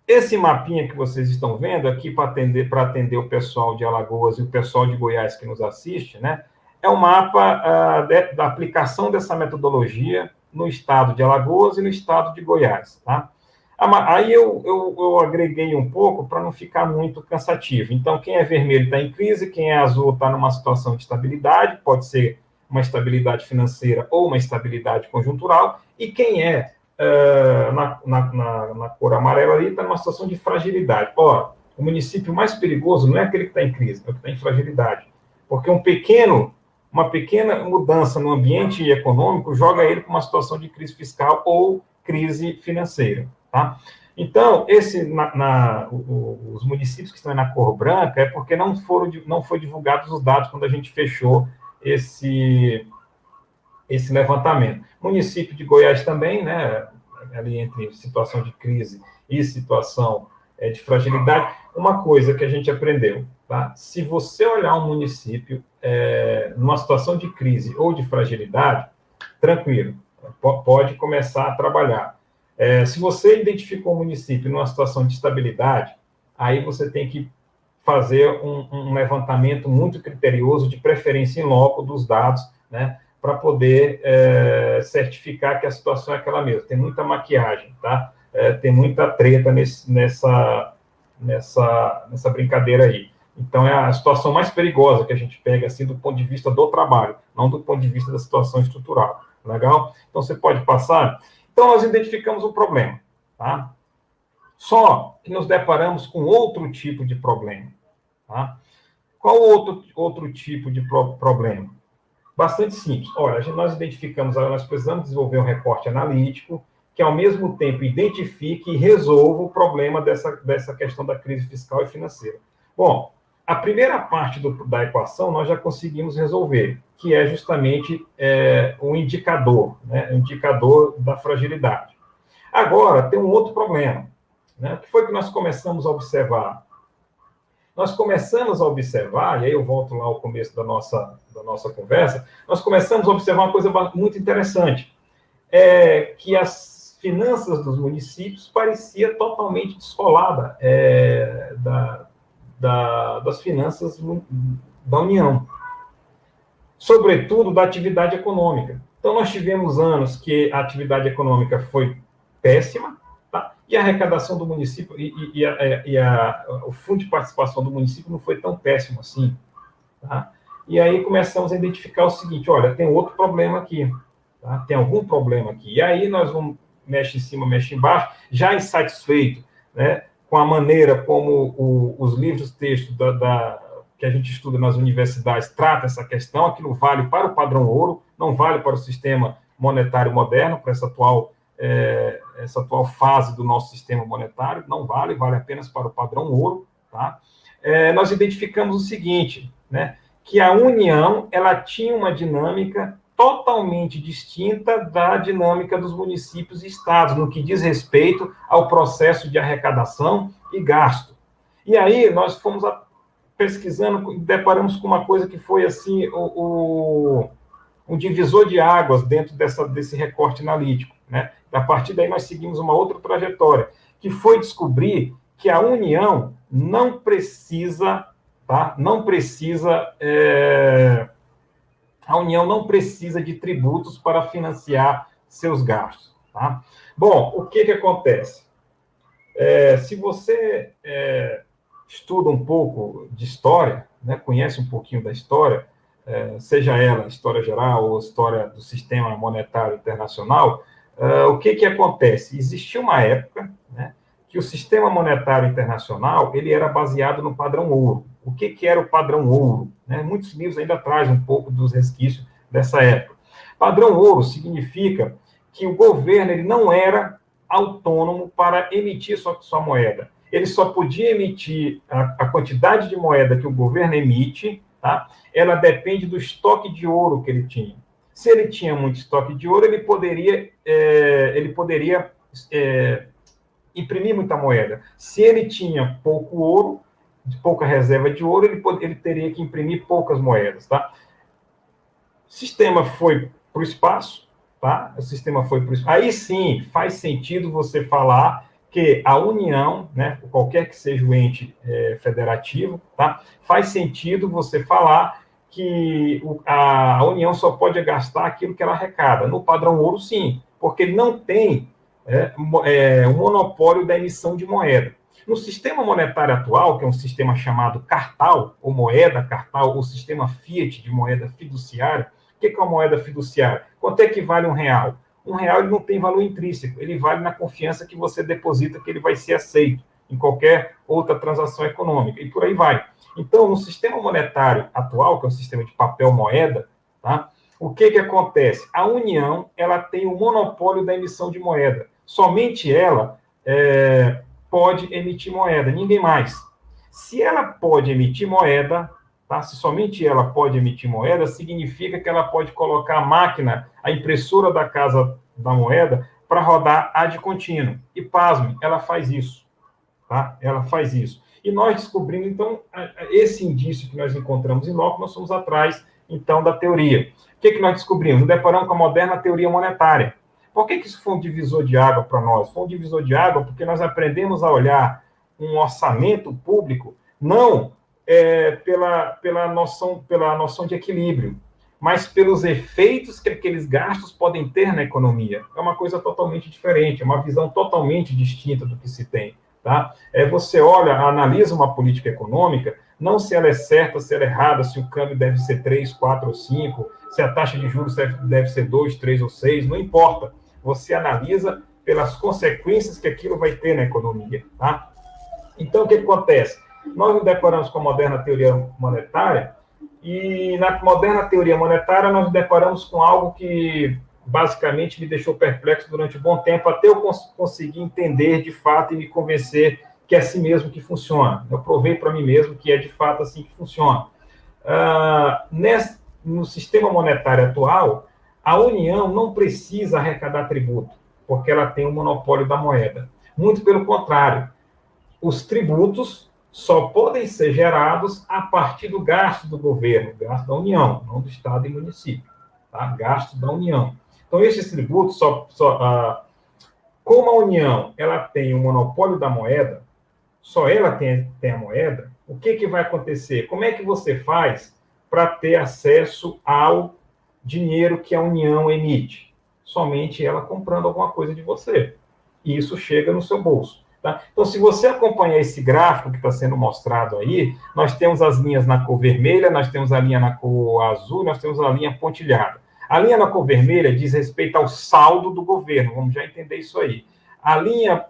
Esse mapinha que vocês estão vendo aqui para atender o pessoal de Alagoas e o pessoal de Goiás que nos assiste, né? É um mapa da aplicação dessa metodologia no estado de Alagoas e no estado de Goiás, tá? Aí eu agreguei um pouco para não ficar muito cansativo. Então, quem é vermelho está em crise, quem é azul está numa situação de estabilidade, pode ser uma estabilidade financeira ou uma estabilidade conjuntural, e quem é na cor amarela ali está numa situação de fragilidade. Ora, o município mais perigoso não é aquele que está em crise, é o que está em fragilidade. Porque uma pequena mudança no ambiente econômico joga ele para uma situação de crise fiscal ou crise financeira. Tá? Então, os municípios que estão na cor branca é porque não foi divulgados os dados quando a gente fechou esse levantamento. Município de Goiás também, né, ali entre situação de crise e situação de fragilidade. Uma coisa que a gente aprendeu, tá? Se você olhar um município numa situação de crise ou de fragilidade, tranquilo, pode começar a trabalhar. Se você identificou um município numa situação de estabilidade, aí você tem que fazer um levantamento muito criterioso, de preferência em loco dos dados, né, para poder certificar que a situação é aquela mesma. Tem muita maquiagem, tá? Tem muita treta nessa brincadeira aí. Então, é a situação mais perigosa que a gente pega, assim, do ponto de vista do trabalho, não do ponto de vista da situação estrutural. Legal? Então, você pode passar. Então, nós identificamos um problema, tá? Só que nos deparamos com outro tipo de problema, tá? Qual outro tipo de problema? Bastante simples. Olha, nós identificamos, nós precisamos desenvolver um recorte analítico que, ao mesmo tempo, identifique e resolva o problema dessa questão da crise fiscal e financeira. Bom, a primeira parte da equação nós já conseguimos resolver, que é justamente um indicador, né? Um indicador da fragilidade. Agora, tem um outro problema, né? O que foi que nós começamos a observar? Nós começamos a observar, e aí eu volto lá ao começo da nossa conversa, nós começamos a observar uma coisa muito interessante, que as finanças dos municípios parecia totalmente descolada das finanças da União, sobretudo da atividade econômica. Então, nós tivemos anos que a atividade econômica foi péssima, tá? E a arrecadação do município o fundo de participação do município não foi tão péssimo assim. Tá? E aí começamos a identificar o seguinte: olha, tem outro problema aqui, tá? Tem algum problema aqui. E aí nós vamos, mexe em cima, mexe embaixo, já insatisfeito, né, com a maneira como os livros textos que a gente estuda nas universidades tratam essa questão. Aquilo vale para o padrão ouro, não vale para o sistema monetário moderno, para essa atual fase do nosso sistema monetário, não vale apenas para o padrão ouro, tá? Nós identificamos o seguinte, né, que a União, ela tinha uma dinâmica totalmente distinta da dinâmica dos municípios e estados, no que diz respeito ao processo de arrecadação e gasto. E aí, nós fomos pesquisando e deparamos com uma coisa que foi, assim, um divisor de águas dentro desse recorte analítico, né? A partir daí, nós seguimos uma outra trajetória, que foi descobrir que a União não precisa, tá? A União não precisa de tributos para financiar seus gastos, tá? Bom, o que acontece? Se você estuda um pouco de história, né, conhece um pouquinho da história, seja ela história geral ou história do sistema monetário internacional, o que acontece? Existia uma época, né, que o sistema monetário internacional ele era baseado no padrão ouro. O que era o padrão ouro? Né? Muitos livros ainda trazem um pouco dos resquícios dessa época. Padrão ouro significa que o governo ele não era autônomo para emitir sua moeda. Ele só podia emitir a quantidade de moeda que o governo emite, tá? Ela depende do estoque de ouro que ele tinha. Se ele tinha muito estoque de ouro, ele poderia imprimir muita moeda. Se ele tinha pouco ouro, de pouca reserva de ouro, ele teria que imprimir poucas moedas, tá? O sistema foi para o espaço, tá? O sistema foi para o espaço. Aí sim, faz sentido você falar que a União, né, qualquer que seja o ente federativo, tá? Faz sentido você falar que a União só pode gastar aquilo que ela arrecada. No padrão ouro, sim, porque ele não tem o monopólio da emissão de moeda. No sistema monetário atual, que é um sistema chamado cartal, ou moeda cartal, ou sistema fiat de moeda fiduciária, o que é uma moeda fiduciária? Quanto é que vale R$1? R$1 ele não tem valor intrínseco, ele vale na confiança que você deposita que ele vai ser aceito em qualquer outra transação econômica, e por aí vai. Então, no sistema monetário atual, que é um sistema de papel-moeda, tá? O que acontece? A União, ela tem o monopólio da emissão de moeda. Somente ela pode emitir moeda, ninguém mais. Se ela pode emitir moeda, tá? Se somente ela pode emitir moeda, significa que ela pode colocar a máquina, a impressora da Casa da Moeda, para rodar ad contínuo. E, pasme, ela faz isso. Tá? Ela faz isso. E nós descobrimos, então, esse indício que nós encontramos em Locke, nós fomos atrás, então, da teoria. O que nós descobrimos? Nos deparamos com a moderna teoria monetária. Por que isso foi um divisor de água para nós? Foi um divisor de água porque nós aprendemos a olhar um orçamento público não pela noção de equilíbrio, mas pelos efeitos que aqueles gastos podem ter na economia. É uma coisa totalmente diferente, é uma visão totalmente distinta do que se tem. Tá? Você olha, analisa uma política econômica, não se ela é certa, se ela é errada, se o câmbio deve ser 3, 4 ou 5, se a taxa de juros deve ser 2, 3 ou 6, não importa. Você analisa pelas consequências que aquilo vai ter na economia. Tá? Então, o que acontece? Nós nos deparamos com a moderna teoria monetária, e na moderna teoria monetária nós nos deparamos com algo que basicamente me deixou perplexo durante um bom tempo, até eu conseguir entender de fato e me convencer que é assim mesmo que funciona. Eu provei para mim mesmo que é de fato assim que funciona. No sistema monetário atual, a União não precisa arrecadar tributo, porque ela tem o monopólio da moeda. Muito pelo contrário, os tributos só podem ser gerados a partir do gasto do governo, gasto da União, não do Estado e município, tá? Gasto da União. Então, esses tributos, como a União ela tem o monopólio da moeda, só ela tem a moeda, o que vai acontecer? Como é que você faz para ter acesso ao dinheiro que a União emite? Somente ela comprando alguma coisa de você. E isso chega no seu bolso. Tá? Então, se você acompanhar esse gráfico que está sendo mostrado aí, nós temos as linhas na cor vermelha, nós temos a linha na cor azul, nós temos a linha pontilhada. A linha na cor vermelha diz respeito ao saldo do governo, vamos já entender isso aí. A linha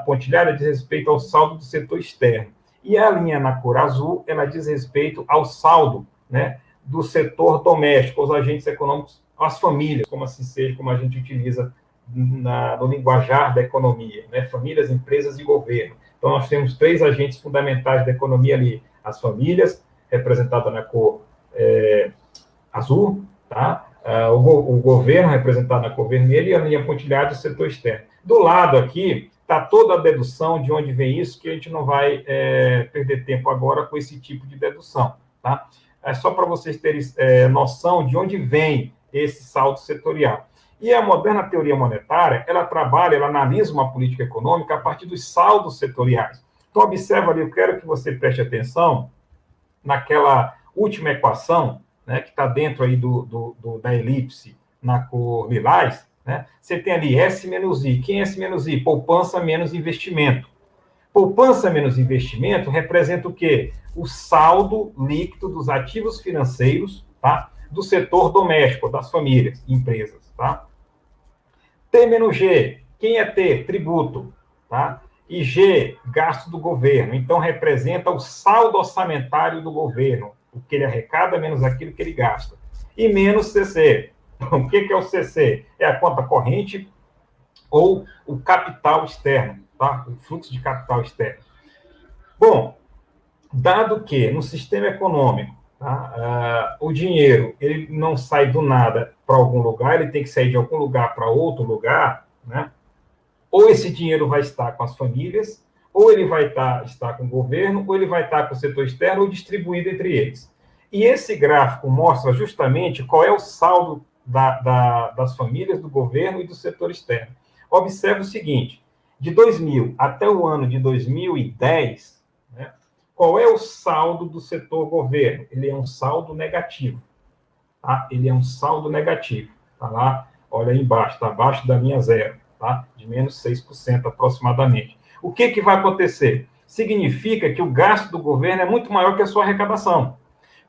pontilhada diz respeito ao saldo do setor externo. E a linha na cor azul, ela diz respeito ao saldo, né, do setor doméstico, os agentes econômicos, as famílias, como assim seja, como a gente utiliza no linguajar da economia, né? Famílias, empresas e governo. Então, nós temos 3 agentes fundamentais da economia ali. As famílias, representadas na cor azul, tá? O governo, representado na cor vermelha, e a linha pontilhada, o setor externo. Do lado aqui, está toda a dedução de onde vem isso, que a gente não vai perder tempo agora com esse tipo de dedução, tá? É só para vocês terem noção de onde vem esse saldo setorial. E a moderna teoria monetária, ela analisa uma política econômica a partir dos saldos setoriais. Então, observa ali, eu quero que você preste atenção naquela última equação, né, que está dentro aí da elipse na cor lilás, né? Você tem ali S menos I. Quem é S menos I? Poupança menos investimento. Poupança menos investimento representa o quê? O saldo líquido dos ativos financeiros, tá? Do setor doméstico, das famílias, empresas, tá? T menos G, quem é T? Tributo, tá? E G, gasto do governo. Então, representa o saldo orçamentário do governo, o que ele arrecada menos aquilo que ele gasta. E menos CC. O que é o CC? É a conta corrente ou o capital externo, tá? O fluxo de capital externo. Bom, dado que no sistema econômico, tá, o dinheiro ele não sai do nada para algum lugar, ele tem que sair de algum lugar para outro lugar, né? Ou esse dinheiro vai estar com as famílias, ou ele vai estar com o governo, ou ele vai estar com o setor externo, ou distribuído entre eles. E esse gráfico mostra justamente qual é o saldo das famílias, do governo e do setor externo. Observe o seguinte, de 2000 até o ano de 2010, né, qual é o saldo do setor governo? Ele é um saldo negativo. Tá? Ele é um saldo negativo. Está lá, olha aí embaixo, está abaixo da linha zero, tá? De menos 6% aproximadamente. O que vai acontecer? Significa que o gasto do governo é muito maior que a sua arrecadação.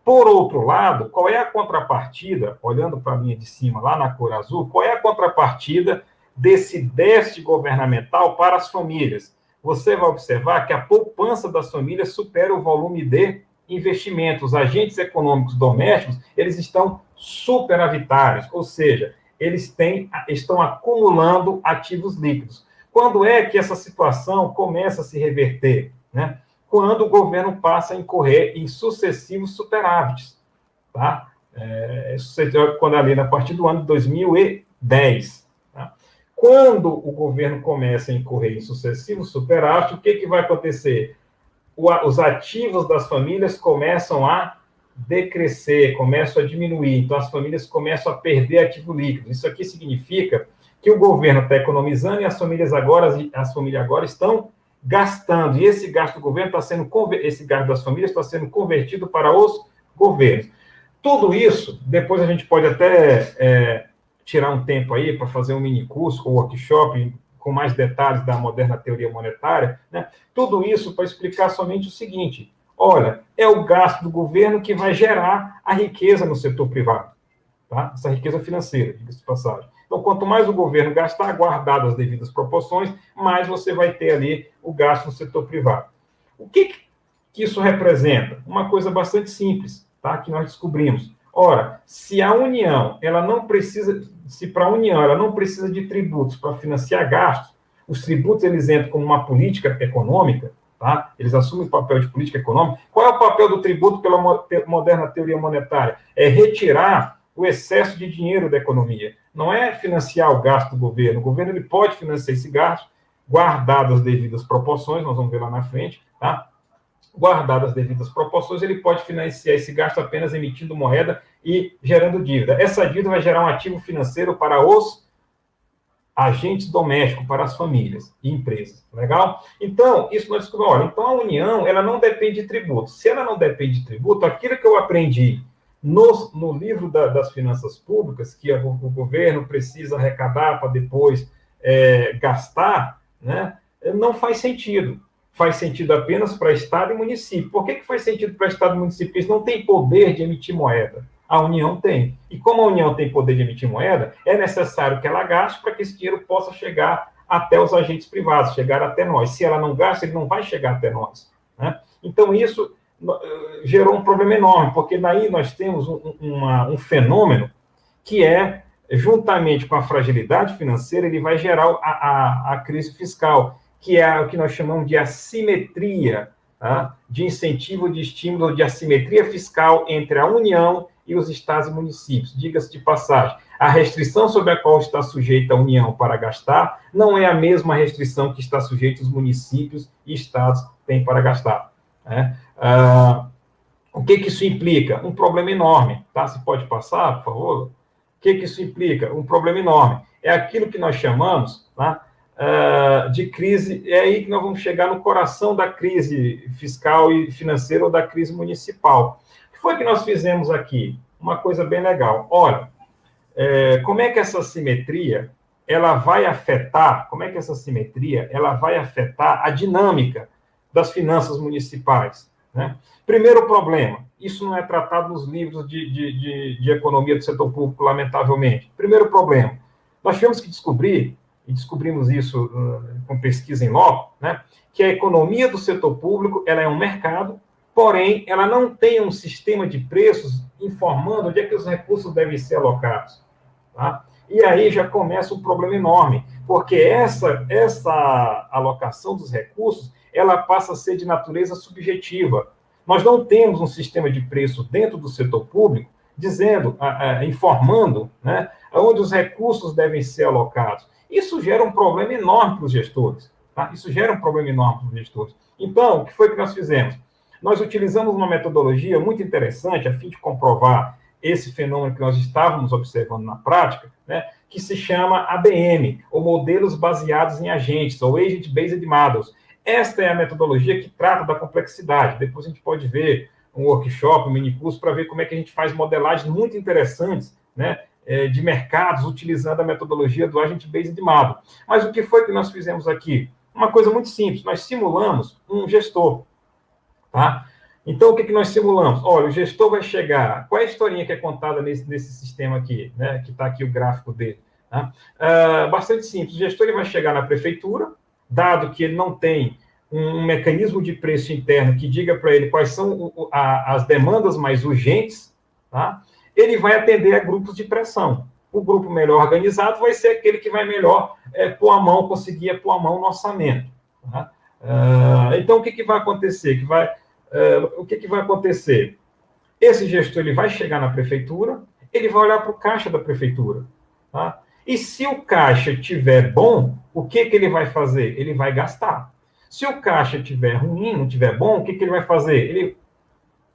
Por outro lado, qual é a contrapartida, olhando para a linha de cima, lá na cor azul, qual é a contrapartida desse déficit governamental para as famílias? Você vai observar que a poupança das famílias supera o volume de investimentos. Os agentes econômicos domésticos, eles estão superavitários, ou seja, eles estão acumulando ativos líquidos. Quando é que essa situação começa a se reverter? Né? Quando o governo passa a incorrer em sucessivos superávites. Tá? Quando ali, a partir do ano de 2010. Tá? Quando o governo começa a incorrer em sucessivos superávites, o que vai acontecer? Os ativos das famílias começam a decrescer, começam a diminuir. Então, as famílias começam a perder ativo líquido. Isso aqui significa que o governo está economizando e as famílias agora estão gastando. E esse gasto do governo esse gasto das famílias está sendo convertido para os governos. Tudo isso, depois a gente pode até tirar um tempo aí para fazer um mini curso ou workshop com mais detalhes da moderna teoria monetária, né? Tudo isso para explicar somente o seguinte: olha, é o gasto do governo que vai gerar a riqueza no setor privado, tá? Essa riqueza financeira, diga-se de passagem. Então, quanto mais o governo gastar, guardado as devidas proporções, mais você vai ter ali o gasto no setor privado. O que isso representa? Uma coisa bastante simples, tá? Que nós descobrimos. Ora, se a União, para a União ela não precisa de tributos para financiar gastos, os tributos eles entram como uma política econômica, tá? Eles assumem o papel de política econômica. Qual é o papel do tributo pela moderna teoria monetária? É retirar o excesso de dinheiro da economia. Não é financiar o gasto do governo. O governo ele pode financiar esse gasto, guardadas as devidas proporções, nós vamos ver lá na frente, tá? Guardadas as devidas proporções, ele pode financiar esse gasto apenas emitindo moeda e gerando dívida. Essa dívida vai gerar um ativo financeiro para os agentes domésticos, para as famílias e empresas. Legal? Então, isso nós descobrimos. Olha, então a União, ela não depende de tributo. Se ela não depende de tributo, aquilo que eu aprendi no livro das finanças públicas, que o governo precisa arrecadar para depois gastar, né, não faz sentido. Faz sentido apenas para Estado e município. Por que faz sentido para Estado e município? Eles não têm poder de emitir moeda. A União tem. E como a União tem poder de emitir moeda, é necessário que ela gaste para que esse dinheiro possa chegar até os agentes privados, chegar até nós. Se ela não gasta, ele não vai chegar até nós. Né? Então, isso gerou um problema enorme, porque daí nós temos um fenômeno que juntamente com a fragilidade financeira, ele vai gerar a crise fiscal, que é o que nós chamamos de assimetria, tá? De incentivo, de estímulo, de assimetria fiscal entre a União e os estados e municípios. Diga-se de passagem, a restrição sobre a qual está sujeita a União para gastar não é a mesma restrição que está sujeita os municípios e estados têm para gastar. Né? O que isso implica? Um problema enorme. Tá? Se pode passar, por favor? O que isso implica? Um problema enorme. É aquilo que nós chamamos, tá? De crise, é aí que nós vamos chegar no coração da crise fiscal e financeira ou da crise municipal. O que foi que nós fizemos aqui? Uma coisa bem legal. Olha, como é que essa simetria ela vai afetar a dinâmica das finanças municipais? Né? Primeiro problema, isso não é tratado nos livros de economia do setor público, lamentavelmente. Primeiro problema, nós tivemos que descobrir, e descobrimos isso com pesquisa em loco, né, que a economia do setor público ela é um mercado, porém, ela não tem um sistema de preços informando onde é que os recursos devem ser alocados. Tá? E aí já começa um problema enorme, porque essa alocação dos recursos, ela passa a ser de natureza subjetiva. Nós não temos um sistema de preço dentro do setor público dizendo, informando, né, onde os recursos devem ser alocados. Isso gera um problema enorme para os gestores. Tá? Isso gera um problema enorme para os gestores. Então, o que foi que nós fizemos? Nós utilizamos uma metodologia muito interessante a fim de comprovar esse fenômeno que nós estávamos observando na prática, né, que se chama ABM, ou Modelos Baseados em Agentes, ou Agent-Based Models. Esta é a metodologia que trata da complexidade. Depois a gente pode ver um workshop, um minicurso, para ver como é que a gente faz modelagens muito interessantes, né, de mercados, utilizando a metodologia do Agent-Based Model. Mas o que foi que nós fizemos aqui? Uma coisa muito simples, nós simulamos um gestor, tá? Então, o que nós simulamos? Olha, o gestor vai chegar... Qual é a historinha que é contada nesse sistema aqui, né? Que está aqui o gráfico dele. Tá? Bastante simples. O gestor ele vai chegar na prefeitura, dado que ele não tem um mecanismo de preço interno que diga para ele quais são as demandas mais urgentes, tá? Ele vai atender a grupos de pressão. O grupo melhor organizado vai ser aquele que vai melhor conseguir pôr a mão no orçamento. Tá? Então, o que vai acontecer? O que vai acontecer? Esse gestor ele vai chegar na prefeitura, ele vai olhar para o caixa da prefeitura. Tá? E se o caixa estiver bom, o que ele vai fazer? Ele vai gastar. Se o caixa estiver ruim, não estiver bom, o que ele vai fazer? Ele,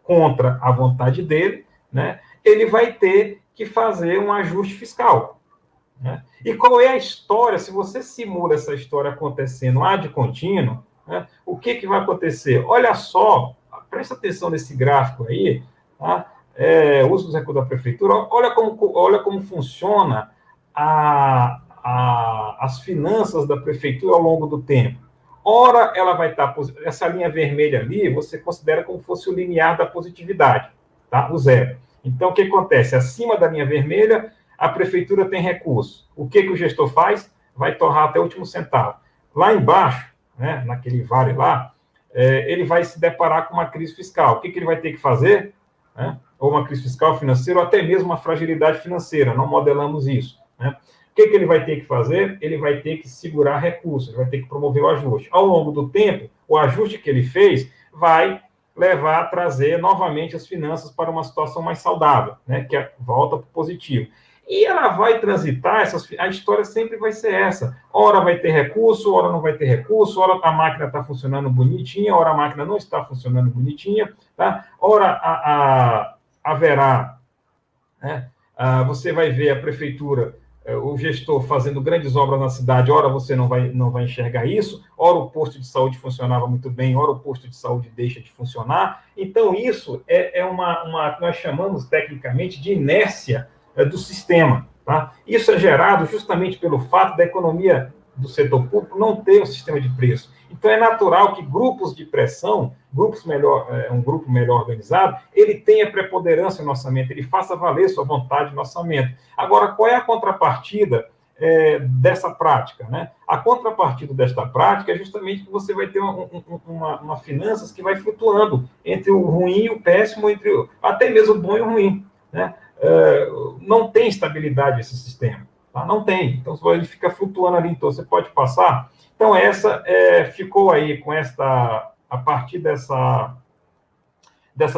contra a vontade dele, né, ele vai ter que fazer um ajuste fiscal. Né? E qual é a história? Se você simula essa história acontecendo ad contínuo, né, o que vai acontecer? Olha só, presta atenção nesse gráfico aí, tá? Uso dos recursos da prefeitura, olha como funciona as finanças da prefeitura ao longo do tempo. Ora, ela vai estar... Essa linha vermelha ali, você considera como fosse o limiar da positividade, tá? O zero. Então, o que acontece? Acima da linha vermelha, a prefeitura tem recurso. O que o gestor faz? Vai torrar até o último centavo. Lá embaixo, né, naquele vale lá, ele vai se deparar com uma crise fiscal. O que ele vai ter que fazer? Né? Ou uma crise fiscal, financeira, ou até mesmo uma fragilidade financeira. Não modelamos isso. Né? O que ele vai ter que fazer? Ele vai ter que segurar recursos, ele vai ter que promover o ajuste. Ao longo do tempo, o ajuste que ele fez vai levar a trazer novamente as finanças para uma situação mais saudável, né? Que volta para o positivo. E ela vai transitar, a história sempre vai ser essa. Ora vai ter recurso, ora não vai ter recurso, ora a máquina está funcionando bonitinha, ora a máquina não está funcionando bonitinha, tá? Ora haverá, né? Você vai ver a prefeitura, o gestor fazendo grandes obras na cidade, ora você não vai enxergar isso, ora o posto de saúde funcionava muito bem, ora o posto de saúde deixa de funcionar. Então, isso é uma que nós chamamos tecnicamente de inércia do sistema. Tá? Isso é gerado justamente pelo fato da economia do setor público não ter um sistema de preço. Então, é natural que grupos de pressão, um grupo melhor organizado, ele tenha preponderância no orçamento, ele faça valer sua vontade no orçamento. Agora, qual é a contrapartida dessa prática? Né? A contrapartida desta prática é justamente que você vai ter uma finanças que vai flutuando entre o ruim e o péssimo, até mesmo o bom e o ruim. Né? Não tem estabilidade esse sistema. Tá? Não tem. Então, ele fica flutuando ali. Então, você pode passar. Então, essa ficou aí com a partir dessa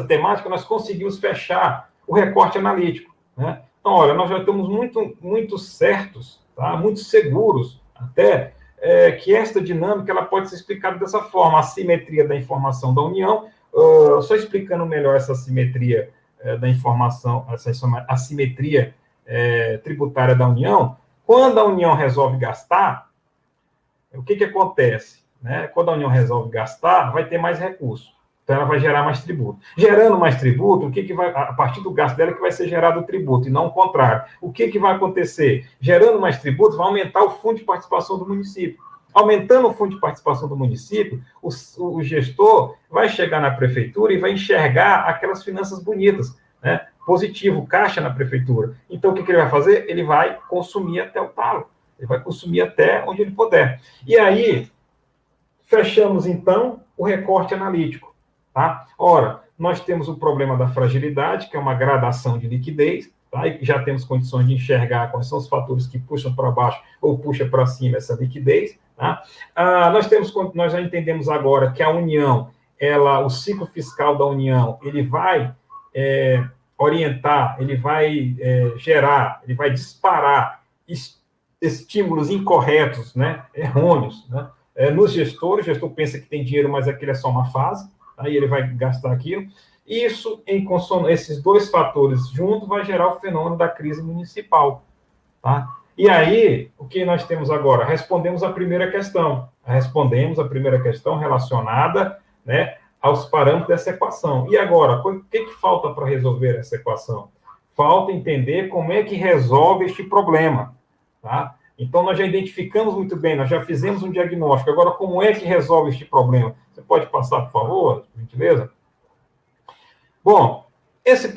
temática, nós conseguimos fechar o recorte analítico. Né? Então, olha, nós já estamos muito certos, tá? Muito seguros, até, que esta dinâmica ela pode ser explicada dessa forma. A assimetria da informação da União, só explicando melhor essa assimetria da informação, essa assimetria tributária da União, quando a União resolve gastar, o que acontece? Né? Quando a União resolve gastar, vai ter mais recursos. Então, ela vai gerar mais tributo. Gerando mais tributo, a partir do gasto dela que vai ser gerado o tributo, e não o contrário. O que vai acontecer? Gerando mais tributo, vai aumentar o fundo de participação do município. Aumentando o fundo de participação do município, o gestor vai chegar na prefeitura e vai enxergar aquelas finanças bonitas, né? Positivo, caixa na prefeitura. Então, o que ele vai fazer? Ele vai consumir até o talo. Ele vai consumir até onde ele puder. E aí, fechamos, então, o recorte analítico. Tá? Ora, nós temos o problema da fragilidade, que é uma gradação de liquidez, tá? E já temos condições de enxergar quais são os fatores que puxam para baixo ou puxam para cima essa liquidez. Tá? Nós já entendemos agora que a União, o ciclo fiscal da União, ele vai orientar, ele vai gerar, ele vai disparar estímulos incorretos, né, errôneos, né, nos gestores. O gestor pensa que tem dinheiro, mas aquilo é só uma fase, aí ele vai gastar aquilo. Isso, esses dois fatores juntos, vai gerar o fenômeno da crise municipal. Tá? E aí, o que nós temos agora? Respondemos a primeira questão relacionada, né, aos parâmetros dessa equação. E agora, o que falta para resolver essa equação? Falta entender como é que resolve este problema. Tá? Então, nós já identificamos muito bem, nós já fizemos um diagnóstico. Agora, como é que resolve este problema? Você pode passar, por favor, por gentileza? Bom, este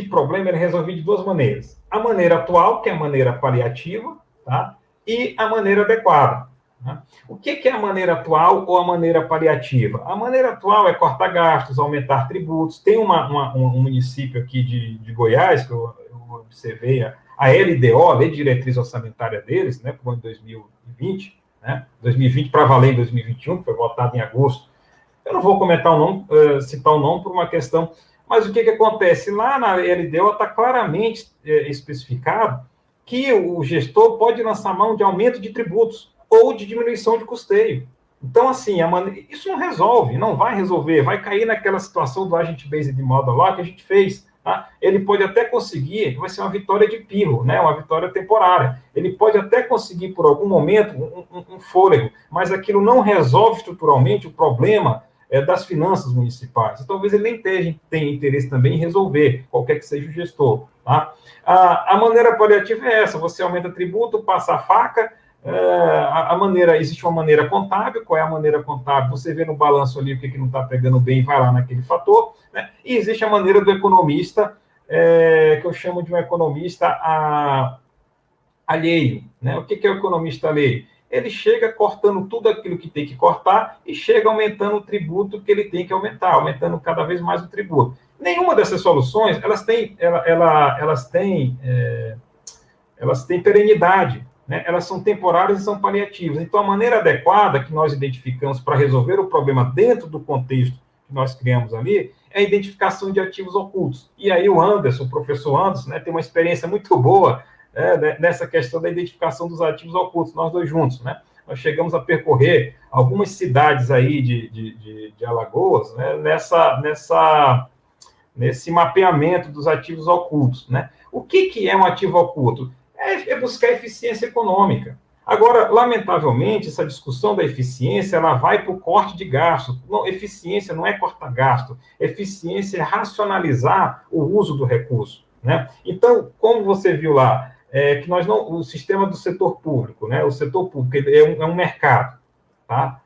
problema é resolvido de duas maneiras. A maneira atual, que é a maneira paliativa, tá? E a maneira adequada. Tá? O que é a maneira atual ou a maneira paliativa? A maneira atual é cortar gastos, aumentar tributos. Tem um município aqui de Goiás, que eu observei, a LDO, a Lei de Diretriz Orçamentária deles, né, para o ano 2020, né, 2020 para valer em 2021, que foi votado em agosto. Eu não vou comentar o nome, citar o nome por uma questão, mas o que acontece? Lá na LDO está claramente especificado que o gestor pode lançar mão de aumento de tributos ou de diminuição de custeio. Então, assim, isso não resolve, não vai resolver, vai cair naquela situação do agent-based model lá que a gente fez. Tá? Ele pode até conseguir, vai ser uma vitória de pirro, né? Uma vitória temporária. Ele pode até conseguir, por algum momento, um fôlego, mas aquilo não resolve estruturalmente o problema das finanças municipais. E talvez ele nem tenha interesse também em resolver, qualquer que seja o gestor. Tá? A maneira paliativa é essa, você aumenta tributo, passa a faca, existe uma maneira contábil. Qual é a maneira contábil? Você vê no balanço ali o que não está pegando bem, vai lá naquele fator, né? E existe a maneira do economista, que eu chamo de um economista alheio, né? O que é o economista alheio? Ele chega cortando tudo aquilo que tem que cortar e chega aumentando o tributo que ele tem que aumentar, aumentando cada vez mais o tributo. Nenhuma dessas soluções, elas têm perenidade, né? Elas são temporárias e são paliativas. Então, a maneira adequada que nós identificamos para resolver o problema dentro do contexto que nós criamos ali é a identificação de ativos ocultos. E aí o professor Anderson, né, tem uma experiência muito boa nessa questão da identificação dos ativos ocultos, nós dois juntos, né? Nós chegamos a percorrer algumas cidades aí de Alagoas, né, nesse mapeamento dos ativos ocultos, né? O que é um ativo oculto? É buscar eficiência econômica. Agora, lamentavelmente, essa discussão da eficiência, ela vai para o corte de gasto. Não, eficiência não é cortar gasto, eficiência é racionalizar o uso do recurso, né? Então, como você viu lá, que o sistema do setor público, né? O setor público é um mercado, tá?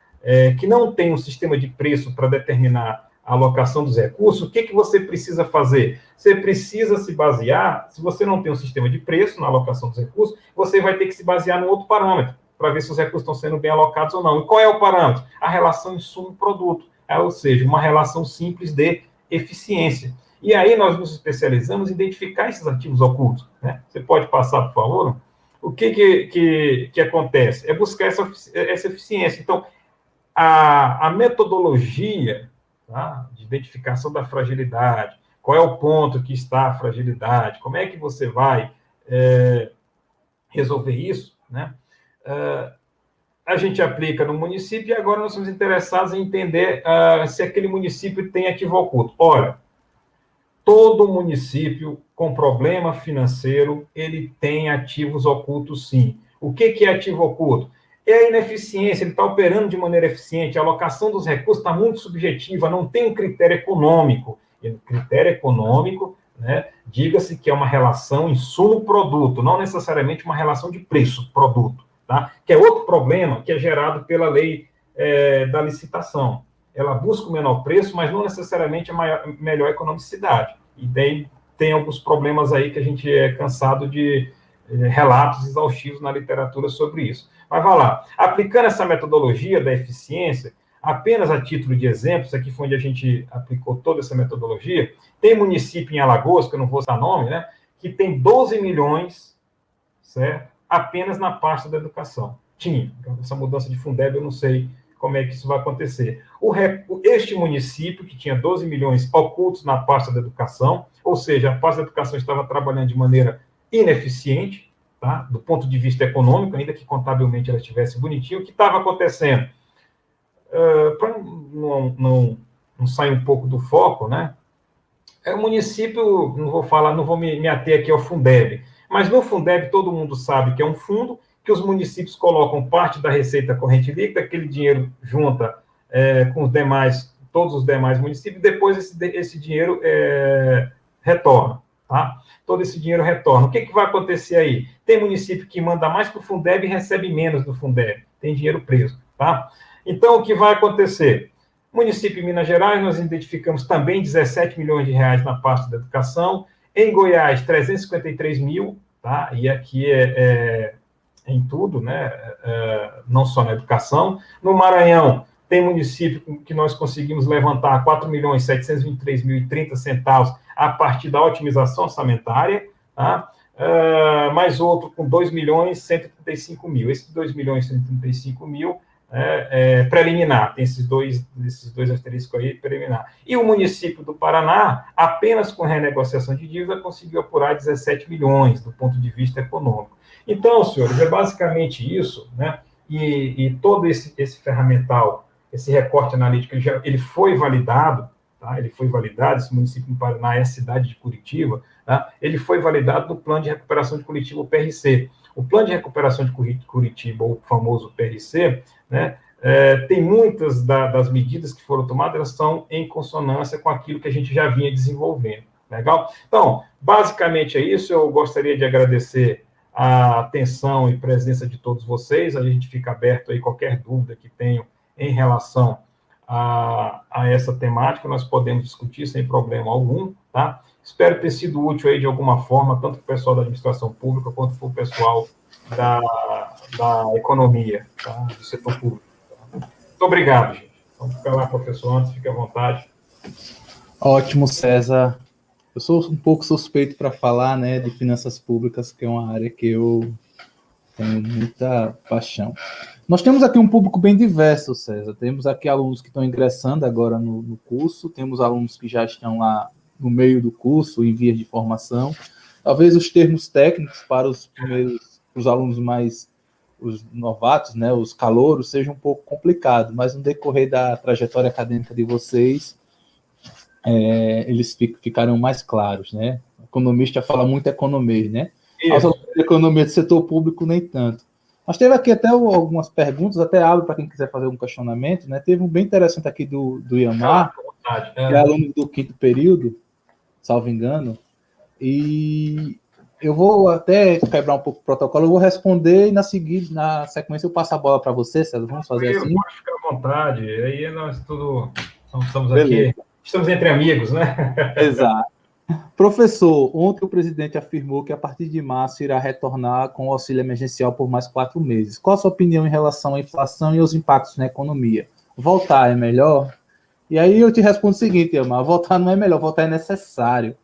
Que não tem um sistema de preço para determinar a alocação dos recursos. O que você precisa fazer? Você precisa se basear, se você não tem um sistema de preço na alocação dos recursos, você vai ter que se basear num outro parâmetro, para ver se os recursos estão sendo bem alocados ou não. E qual é o parâmetro? A relação insumo-produto, ou seja, uma relação simples de eficiência. E aí nós nos especializamos em identificar esses ativos ocultos, né? Você pode passar, por favor? O que acontece? É buscar essa eficiência. Então, a metodologia, tá, de identificação da fragilidade, qual é o ponto que está a fragilidade, como é que você vai resolver isso, né? A gente aplica no município e agora nós somos interessados em entender se aquele município tem ativo oculto. Olha, todo município com problema financeiro, ele tem ativos ocultos, sim. O que é ativo oculto? É a ineficiência, ele está operando de maneira eficiente, a alocação dos recursos está muito subjetiva, não tem um critério econômico. E o critério econômico, né, diga-se que é uma relação insumo-produto, não necessariamente uma relação de preço-produto, tá? Que é outro problema que é gerado pela lei da licitação. Ela busca o menor preço, mas não necessariamente a melhor economicidade. E tem alguns problemas aí que a gente é cansado de relatos exaustivos na literatura sobre isso. Mas vai lá, aplicando essa metodologia da eficiência, apenas a título de exemplo, isso aqui foi onde a gente aplicou toda essa metodologia, tem município em Alagoas, que eu não vou citar nome, né, que tem 12 milhões, certo? Apenas na pasta da educação. Tinha. Então, essa mudança de Fundeb, eu não sei como é que isso vai acontecer. Este município, que tinha 12 milhões ocultos na pasta da educação, ou seja, a pasta da educação estava trabalhando de maneira ineficiente, tá? Do ponto de vista econômico, ainda que contabilmente ela estivesse bonitinha, o que estava acontecendo? para não sair um pouco do foco, né? O município, não vou me ater aqui ao Fundeb, mas no Fundeb todo mundo sabe que é um fundo que os municípios colocam parte da receita corrente líquida, aquele dinheiro junta com todos os demais municípios, depois esse dinheiro retorna, tá? Todo esse dinheiro retorna. O que vai acontecer aí? Tem município que manda mais para o Fundeb e recebe menos do Fundeb, tem dinheiro preso, tá? Então, o que vai acontecer? Município de Minas Gerais, nós identificamos também 17 milhões de reais na parte da educação. Em Goiás, 353 mil, tá? E aqui em tudo, né? Não só na educação. No Maranhão, tem município que nós conseguimos levantar 4.723.030 a partir da otimização orçamentária, tá? Mais outro com 2.135.000. Esse 2.135.000 preliminar, tem esses dois asteriscos aí, preliminar. E o município do Paraná, apenas com renegociação de dívida, conseguiu apurar 17 milhões do ponto de vista econômico. Então, senhores, é basicamente isso, né? E todo esse ferramental, esse recorte analítico, ele foi validado, tá? Ele foi validado, esse município do Paraná é a cidade de Curitiba, tá? Ele foi validado no Plano de Recuperação de Curitiba, o PRC. O Plano de Recuperação de Curitiba, o famoso PRC, né, tem muitas das medidas que foram tomadas, elas estão em consonância com aquilo que a gente já vinha desenvolvendo. Legal? Então, basicamente é isso. Eu gostaria de agradecer a atenção e presença de todos vocês. A gente fica aberto aí qualquer dúvida que tenham em relação a essa temática, nós podemos discutir sem problema algum, tá? Espero ter sido útil aí de alguma forma, tanto para o pessoal da administração pública quanto para o pessoal da economia, tá? Do setor público. Tá? Muito obrigado, gente. Vamos ficar lá, professor Anderson, fique à vontade. Ótimo, César. Eu sou um pouco suspeito para falar, né, de finanças públicas, que é uma área que eu tenho muita paixão. Nós temos aqui um público bem diverso, César. Temos aqui alunos que estão ingressando agora no curso, temos alunos que já estão lá no meio do curso, em vias de formação. Talvez os termos técnicos para os alunos os novatos, né, os calouros, seja um pouco complicado, mas no decorrer da trajetória acadêmica de vocês, eles ficaram mais claros, né? O economista fala muito economia, né? As economia do setor público, nem tanto. Nós teve aqui até algumas perguntas, até abro para quem quiser fazer um questionamento, né? Teve um bem interessante aqui do Iamar, que é aluno do 5º período, salvo engano, e eu vou até quebrar um pouco o protocolo, eu vou responder e na sequência eu passo a bola para você, César, vamos fazer assim? Pode ficar à vontade, aí nós estamos aqui, estamos entre amigos, né? Exato. Professor, ontem o presidente afirmou que a partir de março irá retornar com o auxílio emergencial por mais 4 meses. Qual a sua opinião em relação à inflação e aos impactos na economia? Voltar é melhor? E aí eu te respondo o seguinte, Iamar, voltar não é melhor, voltar é necessário.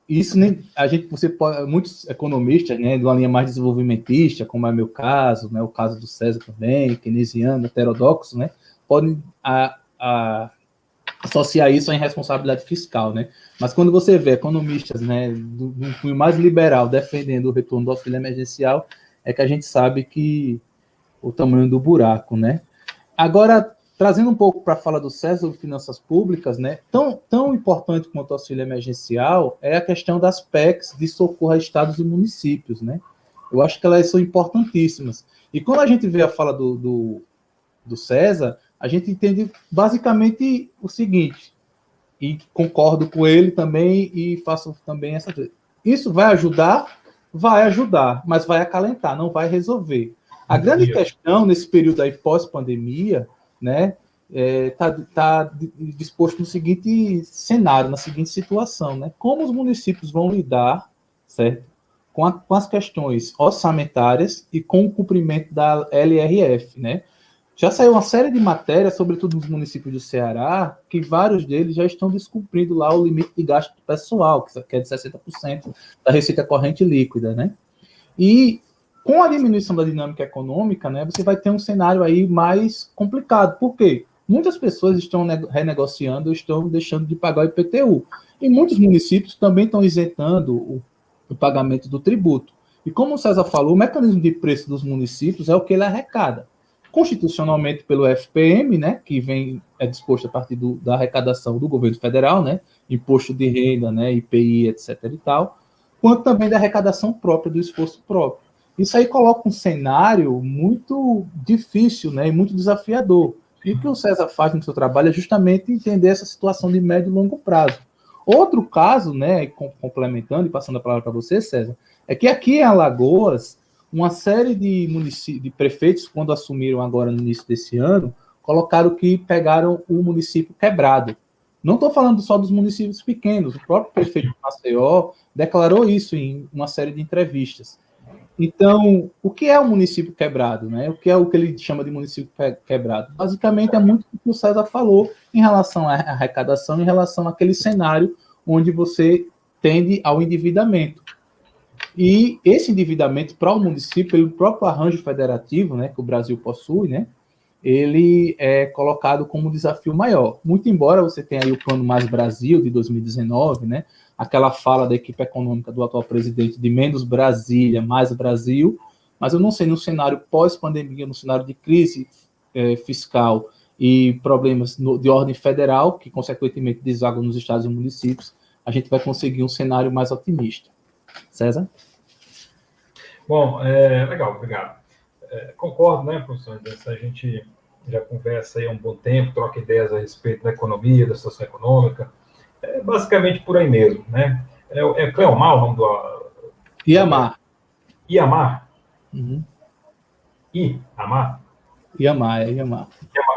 Isso nem muitos economistas, né, de uma linha mais desenvolvimentista, como é meu caso, né, o caso do César também, keynesiano, heterodoxo, né, podem associar isso à irresponsabilidade fiscal, né? Mas quando você vê economistas, né, do cunho mais liberal defendendo o retorno do auxílio emergencial, é que a gente sabe que o tamanho do buraco, né? Agora, trazendo um pouco para a fala do César sobre finanças públicas, né? Tão importante quanto o auxílio emergencial é a questão das PECs de socorro a estados e municípios, né? Eu acho que elas são importantíssimas. E quando a gente vê a fala do César, a gente entende basicamente o seguinte, e concordo com ele também e faço também essa coisa. Isso vai ajudar? Vai ajudar, mas vai acalentar, não vai resolver. A grande questão nesse período aí pós-pandemia, né, tá disposto no seguinte cenário, na seguinte situação, né? Como os municípios vão lidar, certo, com as questões orçamentárias e com o cumprimento da LRF, né? Já saiu uma série de matérias, sobretudo nos municípios do Ceará, que vários deles já estão descumprindo lá o limite de gasto pessoal, que é de 60% da receita corrente líquida, né? E com a diminuição da dinâmica econômica, né, você vai ter um cenário aí mais complicado. Por quê? Muitas pessoas estão renegociando, estão deixando de pagar o IPTU. E muitos municípios também estão isentando o pagamento do tributo. E como o César falou, o mecanismo de preço dos municípios é o que ele arrecada. constitucionalmente pelo FPM, né, que é disposto a partir da arrecadação do governo federal, né, imposto de renda, né, IPI, etc. e tal, quanto também da arrecadação própria, do esforço próprio. Isso aí coloca um cenário muito difícil, né, e muito desafiador. E o que o César faz no seu trabalho é justamente entender essa situação de médio e longo prazo. Outro caso, né, complementando e passando a palavra para você, César, é que aqui em Alagoas, uma série de municípios, de prefeitos, quando assumiram agora no início desse ano, colocaram que pegaram o município quebrado. Não estou falando só dos municípios pequenos, o próprio prefeito de Maceió declarou isso em uma série de entrevistas. Então, o que é o município quebrado, né? O que é o que ele chama de município quebrado? Basicamente, é muito o que o César falou em relação à arrecadação, em relação àquele cenário onde você tende ao endividamento. E esse endividamento para o município, pelo próprio arranjo federativo, né, que o Brasil possui, né, ele é colocado como um desafio maior. Muito embora você tenha aí o Plano Mais Brasil, de 2019, né, aquela fala da equipe econômica do atual presidente de menos Brasília, mais Brasil, mas eu não sei, no cenário pós-pandemia, no cenário de crise fiscal e problemas de ordem federal, que consequentemente desagam nos estados e municípios, a gente vai conseguir um cenário mais otimista. César? Bom, legal, obrigado. Concordo, né, professor? A gente já conversa aí há um bom tempo, troca ideias a respeito da economia, da situação econômica. Basicamente por aí mesmo, né? É Cleomar o nome do... Iamar. Iamar? Uhum. Iamar? Iamar.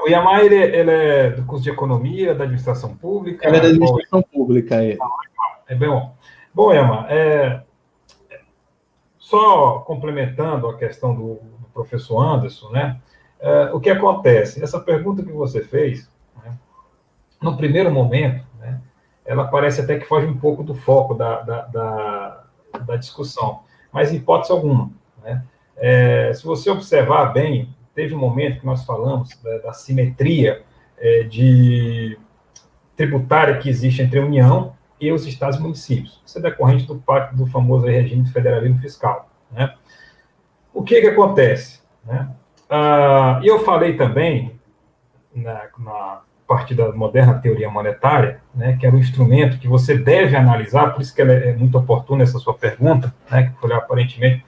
O Iamar, ele é do curso de Economia, da Administração Pública? Ele é da Administração Pública, ele. É bem bom. Bom, Iamar, só complementando a questão do professor Anderson, né? O que acontece? Essa pergunta que você fez, né, no primeiro momento, né, ela parece até que foge um pouco do foco da discussão, mas em hipótese alguma, né? Se você observar bem, teve um momento que nós falamos da simetria de tributária que existe entre a União e os estados e municípios. Isso é decorrente do famoso regime de federalismo fiscal, né? O que acontece, né? E eu falei também, na parte da moderna teoria monetária, né, que era um instrumento que você deve analisar, por isso que ela é muito oportuna essa sua pergunta, né, que foi aparentemente,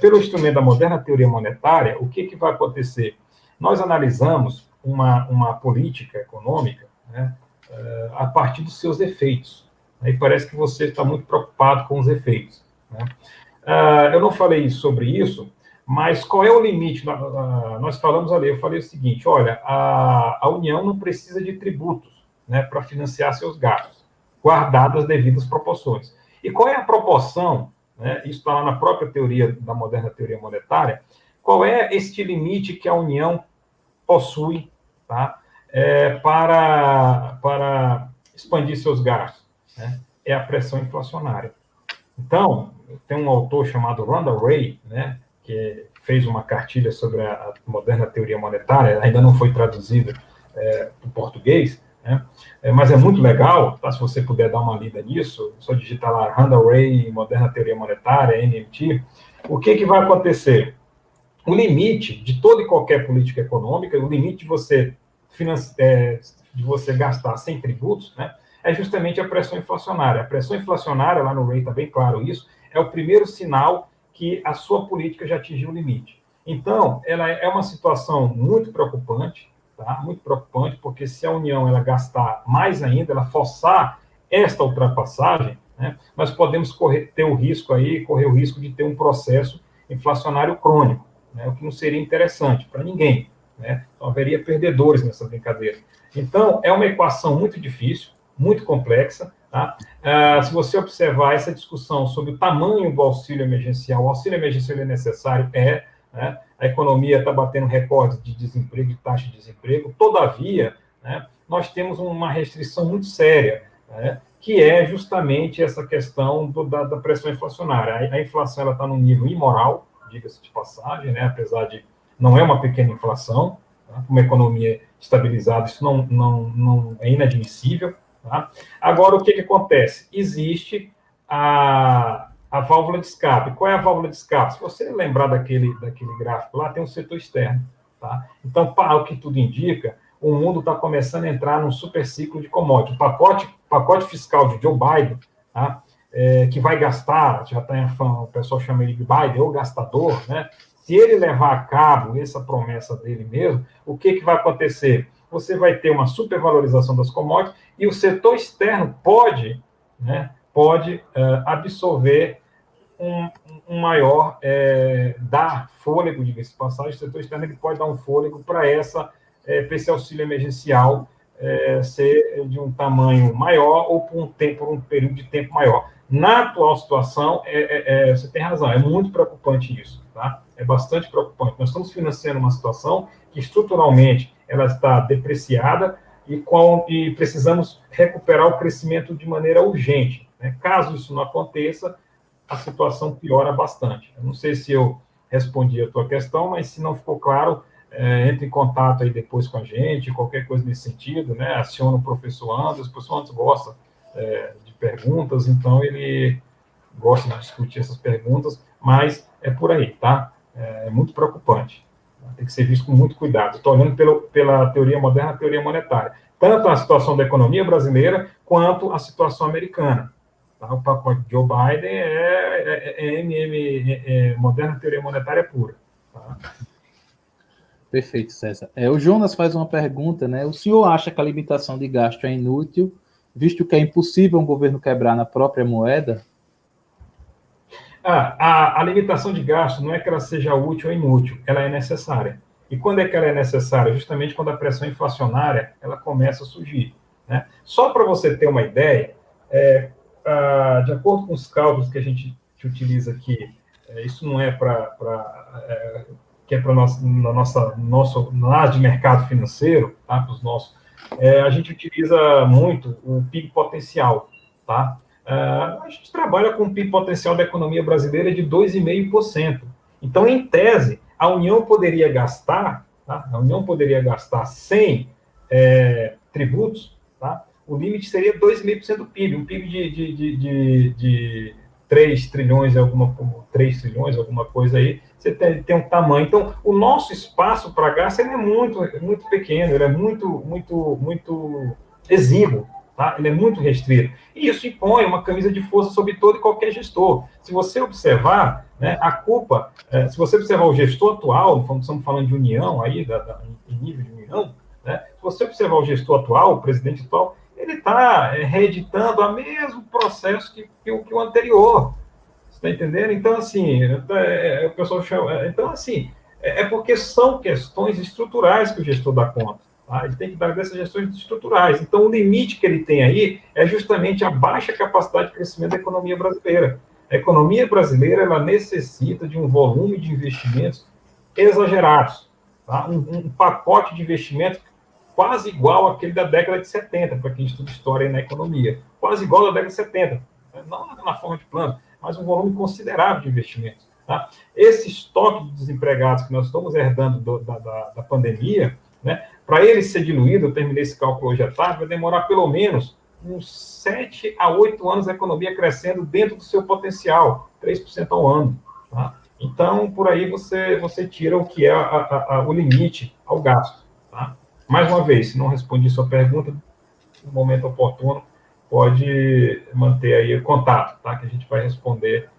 pelo instrumento da moderna teoria monetária, o que vai acontecer? Nós analisamos uma política econômica, né, a partir dos seus efeitos. Aí parece que você está muito preocupado com os efeitos, né? Eu não falei sobre isso, mas qual é o limite? Nós falamos ali, eu falei o seguinte, olha, a União não precisa de tributos, né, para financiar seus gastos, guardadas as devidas proporções. E qual é a proporção, né, isso está lá na própria teoria, da moderna teoria monetária, qual é este limite que a União possui, tá, para expandir seus gastos, né? É a pressão inflacionária. Então, tem um autor chamado Randall Wray, né, que fez uma cartilha sobre a moderna teoria monetária, ainda não foi traduzida para o português, né, mas é muito legal, tá, se você puder dar uma lida nisso, só digitar lá Randall Wray, moderna teoria monetária, NMT. O que vai acontecer? O limite de toda e qualquer política econômica, o limite de você gastar sem tributos, né, é justamente a pressão inflacionária. A pressão inflacionária, lá no Ray está bem claro isso, é o primeiro sinal que a sua política já atingiu o limite. Então, ela é uma situação muito preocupante, tá? Muito preocupante, porque se a União ela gastar mais ainda, ela forçar esta ultrapassagem, né, nós podemos correr o risco de ter um processo inflacionário crônico, né, o que não seria interessante para ninguém, né? Então, haveria perdedores nessa brincadeira. Então, é uma equação muito difícil, muito complexa, tá? Se você observar essa discussão sobre o tamanho do auxílio emergencial, o auxílio emergencial é necessário, né? A economia está batendo recordes de desemprego, de taxa de desemprego, todavia, né, nós temos uma restrição muito séria, né, que é justamente essa questão da pressão inflacionária. A inflação está num nível imoral, diga-se de passagem, né, apesar de não é uma pequena inflação, tá? Uma economia estabilizada, isso não é inadmissível. Tá? Agora, o que acontece? Existe a válvula de escape. Qual é a válvula de escape? Se você lembrar daquele gráfico lá, tem um setor externo. Tá? Então, para o que tudo indica, o mundo está começando a entrar num super ciclo de commodity. O pacote fiscal de Joe Biden, tá? Que vai gastar, já tem o pessoal chama ele de Biden, o gastador, né? Se ele levar a cabo essa promessa dele mesmo, o que vai acontecer? Você vai ter uma supervalorização das commodities e o setor externo pode absorver um maior, dar fôlego, diga-se de passagem, o setor externo ele pode dar um fôlego para esse auxílio emergencial ser de um tamanho maior ou por um período de tempo maior. Na atual situação, você tem razão, é muito preocupante isso, tá? É bastante preocupante. Nós estamos financiando uma situação que estruturalmente ela está depreciada e precisamos recuperar o crescimento de maneira urgente, né? Caso isso não aconteça, a situação piora bastante. Eu não sei se eu respondi a tua questão, mas se não ficou claro, entre em contato aí depois com a gente, qualquer coisa nesse sentido, né? Aciona o professor Anderson, o professor Anderson gosta de perguntas, então ele gosta de discutir essas perguntas, mas é por aí, tá? É muito preocupante. Tem que ser visto com muito cuidado. Estou olhando pela teoria moderna, a teoria monetária. Tanto a situação da economia brasileira, quanto a situação americana. Tá? O pacote de Joe Biden moderna teoria monetária pura. Tá? Perfeito, César. O Jonas faz uma pergunta, né? O senhor acha que a limitação de gasto é inútil, visto que é impossível um governo quebrar na própria moeda? A limitação de gasto não é que ela seja útil ou inútil, ela é necessária. E quando é que ela é necessária? Justamente quando a pressão inflacionária ela começa a surgir, né? Só para você ter uma ideia, de acordo com os cálculos que a gente utiliza aqui, isso não é que é para na área de mercado financeiro, tá? Para os nossos, a gente utiliza muito o PIB potencial, tá? A gente trabalha com o PIB potencial da economia brasileira de 2,5%. Então, em tese, a União poderia gastar, tá? A União poderia gastar sem tributos, tá? O limite seria 2,5% do PIB, um PIB de 3 trilhões, 3 trilhões, alguma coisa aí, você tem um tamanho. Então, o nosso espaço para gasto ele é muito, muito pequeno, ele é muito exíguo. Tá? Ele é muito restrito. E isso impõe uma camisa de força sobre todo e qualquer gestor. Se você observar, né, a culpa, se você observar o gestor atual, estamos falando de união, aí, em nível de união, né, se você observar o gestor atual, o presidente atual, ele está reeditando o mesmo processo que o anterior. Você está entendendo? Então, assim, o pessoal chama. Então, assim, porque são questões estruturais que o gestor dá conta. Tá? Ele tem que dar dessas gestões estruturais. Então, o limite que ele tem aí é justamente a baixa capacidade de crescimento da economia brasileira. A economia brasileira ela necessita de um volume de investimentos exagerados. Tá? Um pacote de investimento quase igual àquele da década de 70, para quem estuda história na economia. Quase igual à década de 70. Não na forma de plano, mas um volume considerável de investimentos. Tá? Esse estoque de desempregados que nós estamos herdando da pandemia, né, para ele ser diluído, eu terminei esse cálculo hoje à tarde, vai demorar pelo menos uns 7 a 8 anos a economia crescendo dentro do seu potencial, 3% ao ano. Tá? Então, por aí você tira o que é o limite ao gasto. Tá? Mais uma vez, se não respondi sua pergunta, no momento oportuno, pode manter aí o contato, tá? Que a gente vai responder,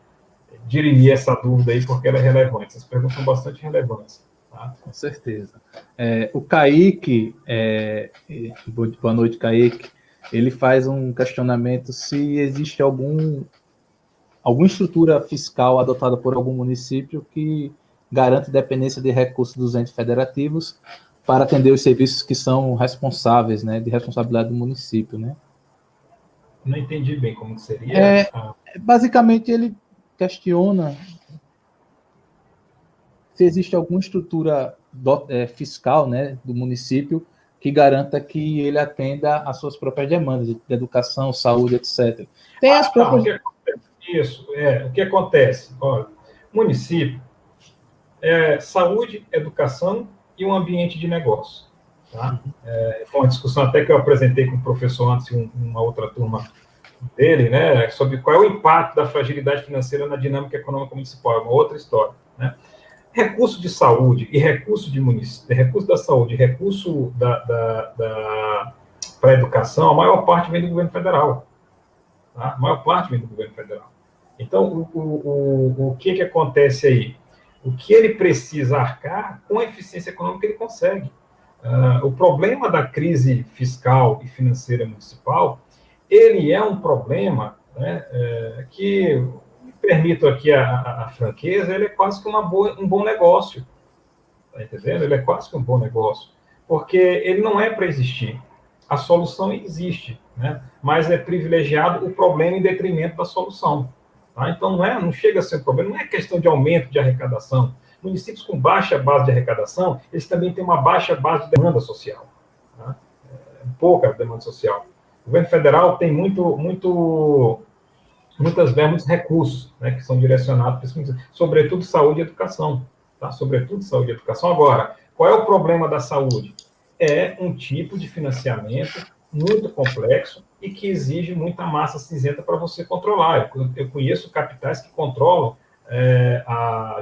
dirimir essa dúvida aí, porque ela é relevante. Essas perguntas são bastante relevantes. Tá? Com certeza. O Kaique, boa noite, Kaique, ele faz um questionamento se existe alguma estrutura fiscal adotada por algum município que garante dependência de recursos dos entes federativos para atender os serviços que são responsáveis, né, de responsabilidade do município, né? Não entendi bem como seria. Basicamente, ele questiona se existe alguma estrutura fiscal, né, do município que garanta que ele atenda às suas próprias demandas de educação, saúde, etc. Tem as próprias... O que acontece? Olha, município saúde, educação e um ambiente de negócio. Tá? Foi uma discussão até que eu apresentei com o professor antes em uma outra turma dele, né, sobre qual é o impacto da fragilidade financeira na dinâmica econômica municipal, é uma outra história. Né? recurso de saúde e recurso de município, recurso da saúde, recurso para a educação, a maior parte vem do governo federal. Tá? A maior parte vem do governo federal. Então, o que acontece aí? O que ele precisa arcar, com a eficiência econômica, ele consegue. O problema da crise fiscal e financeira municipal, ele é um problema, né, que, me permito aqui a franqueza, ele é quase que um bom negócio. Está entendendo? Ele é quase que um bom negócio. Porque ele não é para existir. A solução existe, né? Mas é privilegiado o problema em detrimento da solução. Tá? Então, não chega a ser um problema, não é questão de aumento de arrecadação. Municípios com baixa base de arrecadação, eles também têm uma baixa base de demanda social. Tá? Pouca demanda social. O governo federal tem muitos recursos, né, que são direcionados, sobretudo saúde e educação. Tá? Sobretudo saúde e educação. Agora, qual é o problema da saúde? É um tipo de financiamento muito complexo e que exige muita massa cinzenta para você controlar. Eu conheço capitais que controlam,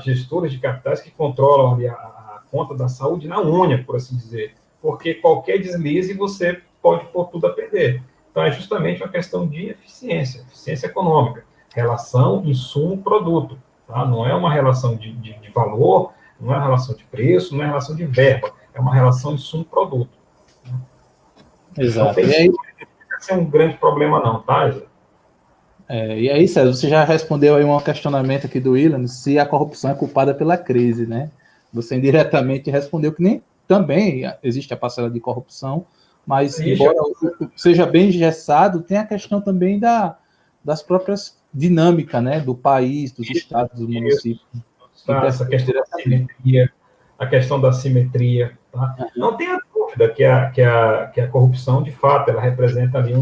gestoras de capitais que controlam ali a conta da saúde na unha, por assim dizer, porque qualquer deslize você pode pôr tudo a perder. Então, é justamente uma questão de eficiência econômica, relação insumo-produto. Tá? Não é uma relação de valor, não é uma relação de preço, não é uma relação de verba, é uma relação insumo-produto. Exato. Então, e aí, não vai ser um grande problema não, tá, Isa? e aí, César, você já respondeu aí um questionamento aqui do William, se a corrupção é culpada pela crise, né? Você indiretamente respondeu que nem também existe a parcela de corrupção, mas embora seja bem engessado, tem a questão também das próprias dinâmicas, né? Do país, dos estados, dos municípios. Tá, essa questão da simetria, a questão da simetria. Tá? Não tenha dúvida que a corrupção, de fato, ela representa ali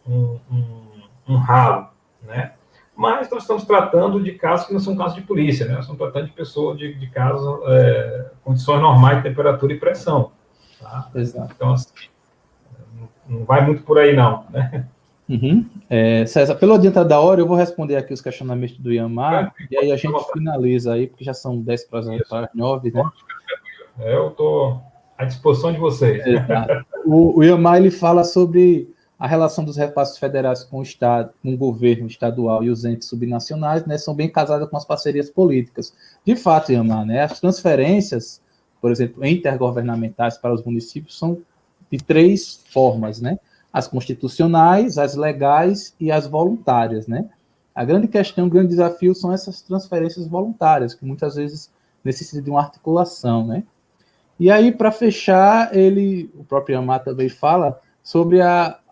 um ralo, né? Mas nós estamos tratando de casos que não são casos de polícia, né? Nós estamos tratando de pessoas, de casos, condições normais de temperatura e pressão. Tá? Exato. Então, assim, não vai muito por aí, não, né? César, pelo adiantado da hora, eu vou responder aqui os questionamentos do Iamar, e aí a gente finaliza aí, porque já são 10 para as 9, né? Eu estou à disposição de vocês. Exato. O Iamar, ele fala sobre a relação dos repasses federais com o Estado, com o governo estadual e os entes subnacionais, né, são bem casadas com as parcerias políticas. De fato, Iamar, né, as transferências, por exemplo, intergovernamentais para os municípios são de 3 formas, né? As constitucionais, as legais e as voluntárias, né? A grande questão, o grande desafio são essas transferências voluntárias, que muitas vezes necessitam de uma articulação, né? E aí, para fechar, o próprio Iamar também fala sobre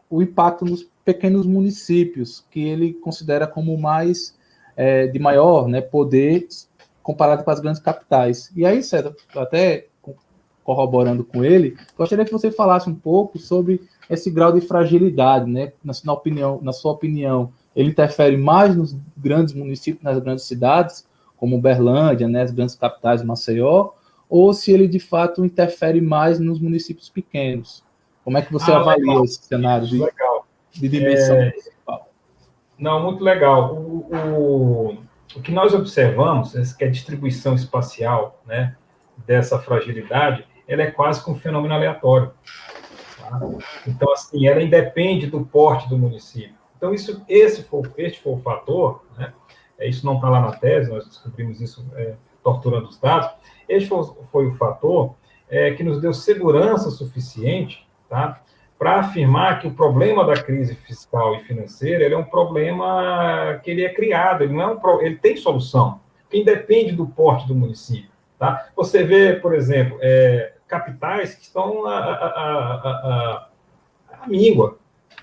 o impacto nos pequenos municípios, que ele considera como de maior, né, poder comparado com as grandes capitais. E aí, César, até corroborando com ele, gostaria que você falasse um pouco sobre esse grau de fragilidade, né? Na sua opinião, ele interfere mais nos grandes municípios, nas grandes cidades, como Uberlândia, né, as grandes capitais, Maceió, ou se ele, de fato, interfere mais nos municípios pequenos? Como é que você avalia esse cenário de dimensão municipal? Não, muito legal. O que nós observamos é que a distribuição espacial, né, dessa fragilidade, ela é quase que um fenômeno aleatório. Tá? Então, assim, ela independe do porte do município. Então, este foi o fator, né? Isso não está lá na tese, nós descobrimos isso torturando os dados. Este foi o fator que nos deu segurança suficiente, tá, para afirmar que o problema da crise fiscal e financeira ele é um problema que ele é criado, ele tem solução, que independe do porte do município. Tá? Você vê, por exemplo, capitais que estão à míngua,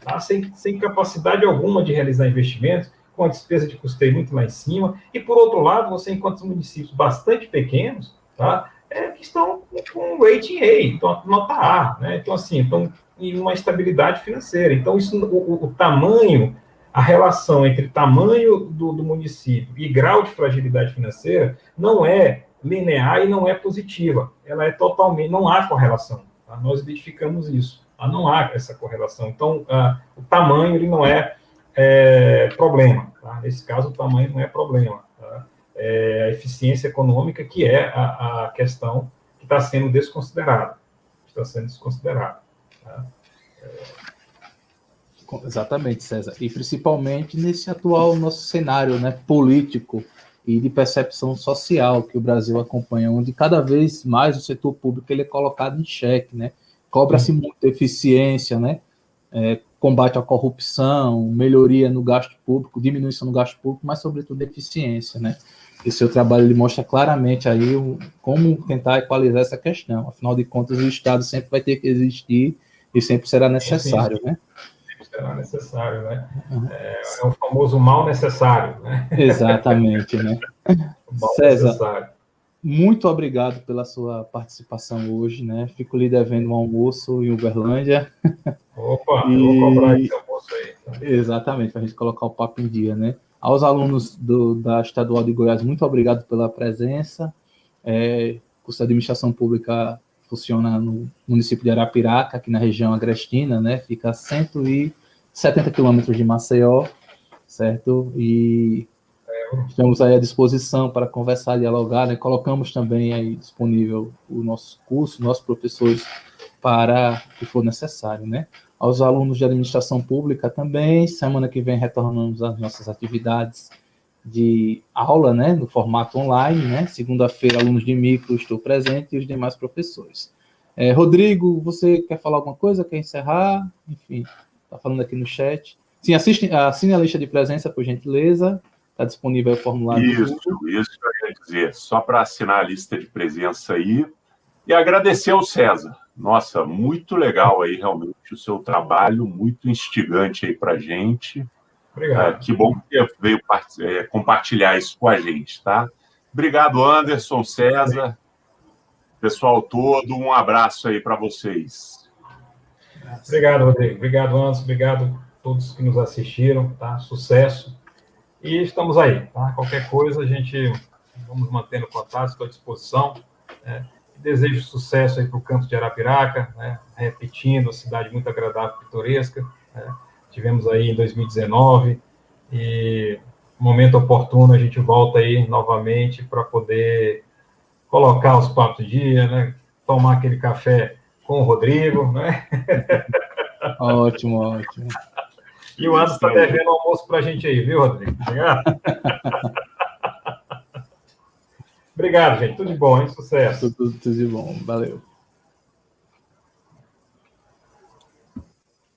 tá? sem capacidade alguma de realizar investimentos, com a despesa de custeio muito lá em cima, e, por outro lado, você encontra municípios bastante pequenos, tá? Que estão com rating A, então, nota A, né? Então, assim, estão em uma estabilidade financeira. Então, o tamanho, a relação entre tamanho do município e grau de fragilidade financeira não é linear e não é positiva. Ela é totalmente, não há correlação. Tá? Nós identificamos isso. Não há essa correlação. Então, o tamanho ele não é problema. Tá? Nesse caso, o tamanho não é problema. Tá? a eficiência econômica, que é a questão que está sendo desconsiderada. Tá? Exatamente, César. E principalmente nesse atual nosso cenário, né, político e de percepção social que o Brasil acompanha, onde cada vez mais o setor público ele é colocado em xeque, né? Cobra-se muita eficiência, né? Combate à corrupção, melhoria no gasto público, diminuição no gasto público, mas sobretudo eficiência, né? E seu trabalho ele mostra claramente aí como tentar equalizar essa questão. Afinal de contas, o Estado sempre vai ter que existir e sempre será necessário, né? Será necessário, né? É o famoso mal necessário, né? Exatamente, né? César, necessário. Muito obrigado pela sua participação hoje, né? Fico lhe devendo um almoço em Uberlândia. Opa, eu vou cobrar esse almoço aí. Tá? Exatamente, para a gente colocar o papo em dia, né? Aos alunos da Estadual de Goiás, muito obrigado pela presença. O curso de Administração Pública funciona no município de Arapiraca, aqui na região agrestina, né? Fica a 170 quilômetros de Maceió, certo? E estamos aí à disposição para conversar, dialogar, né? Colocamos também aí disponível o nosso curso, nossos professores, para o que for necessário, né? Aos alunos de administração pública também, semana que vem retornamos às nossas atividades de aula, né, no formato online, né? Segunda-feira, alunos de micro, estou presente, e os demais professores. Rodrigo, você quer falar alguma coisa? Quer encerrar? Enfim, está falando aqui no chat. Sim, assine a lista de presença, por gentileza. Está disponível o formulário. Isso que eu ia dizer. Só para assinar a lista de presença aí. E agradecer ao César. Nossa, muito legal aí, realmente, o seu trabalho, muito instigante aí para a gente. Obrigado. Que bom que você veio compartilhar isso com a gente, tá? Obrigado, Anderson, César, pessoal todo, um abraço aí para vocês. Obrigado, Rodrigo. Obrigado, Anderson. Obrigado a todos que nos assistiram, tá? Sucesso. E estamos aí, tá? Qualquer coisa, a gente vamos mantendo contato, estou à disposição. Desejo sucesso aí para o campus de Arapiraca, né? Repetindo, a cidade muito agradável, pitoresca, né? Tivemos aí em 2019, e no momento oportuno a gente volta aí novamente para poder colocar os papos de dia, né? Tomar aquele café com o Rodrigo, né? Ótimo, ótimo. E o Anderson está devendo um almoço para a gente aí, viu, Rodrigo? Obrigado. Obrigado, gente. Tudo de bom, hein? Sucesso. Tudo de bom. Valeu.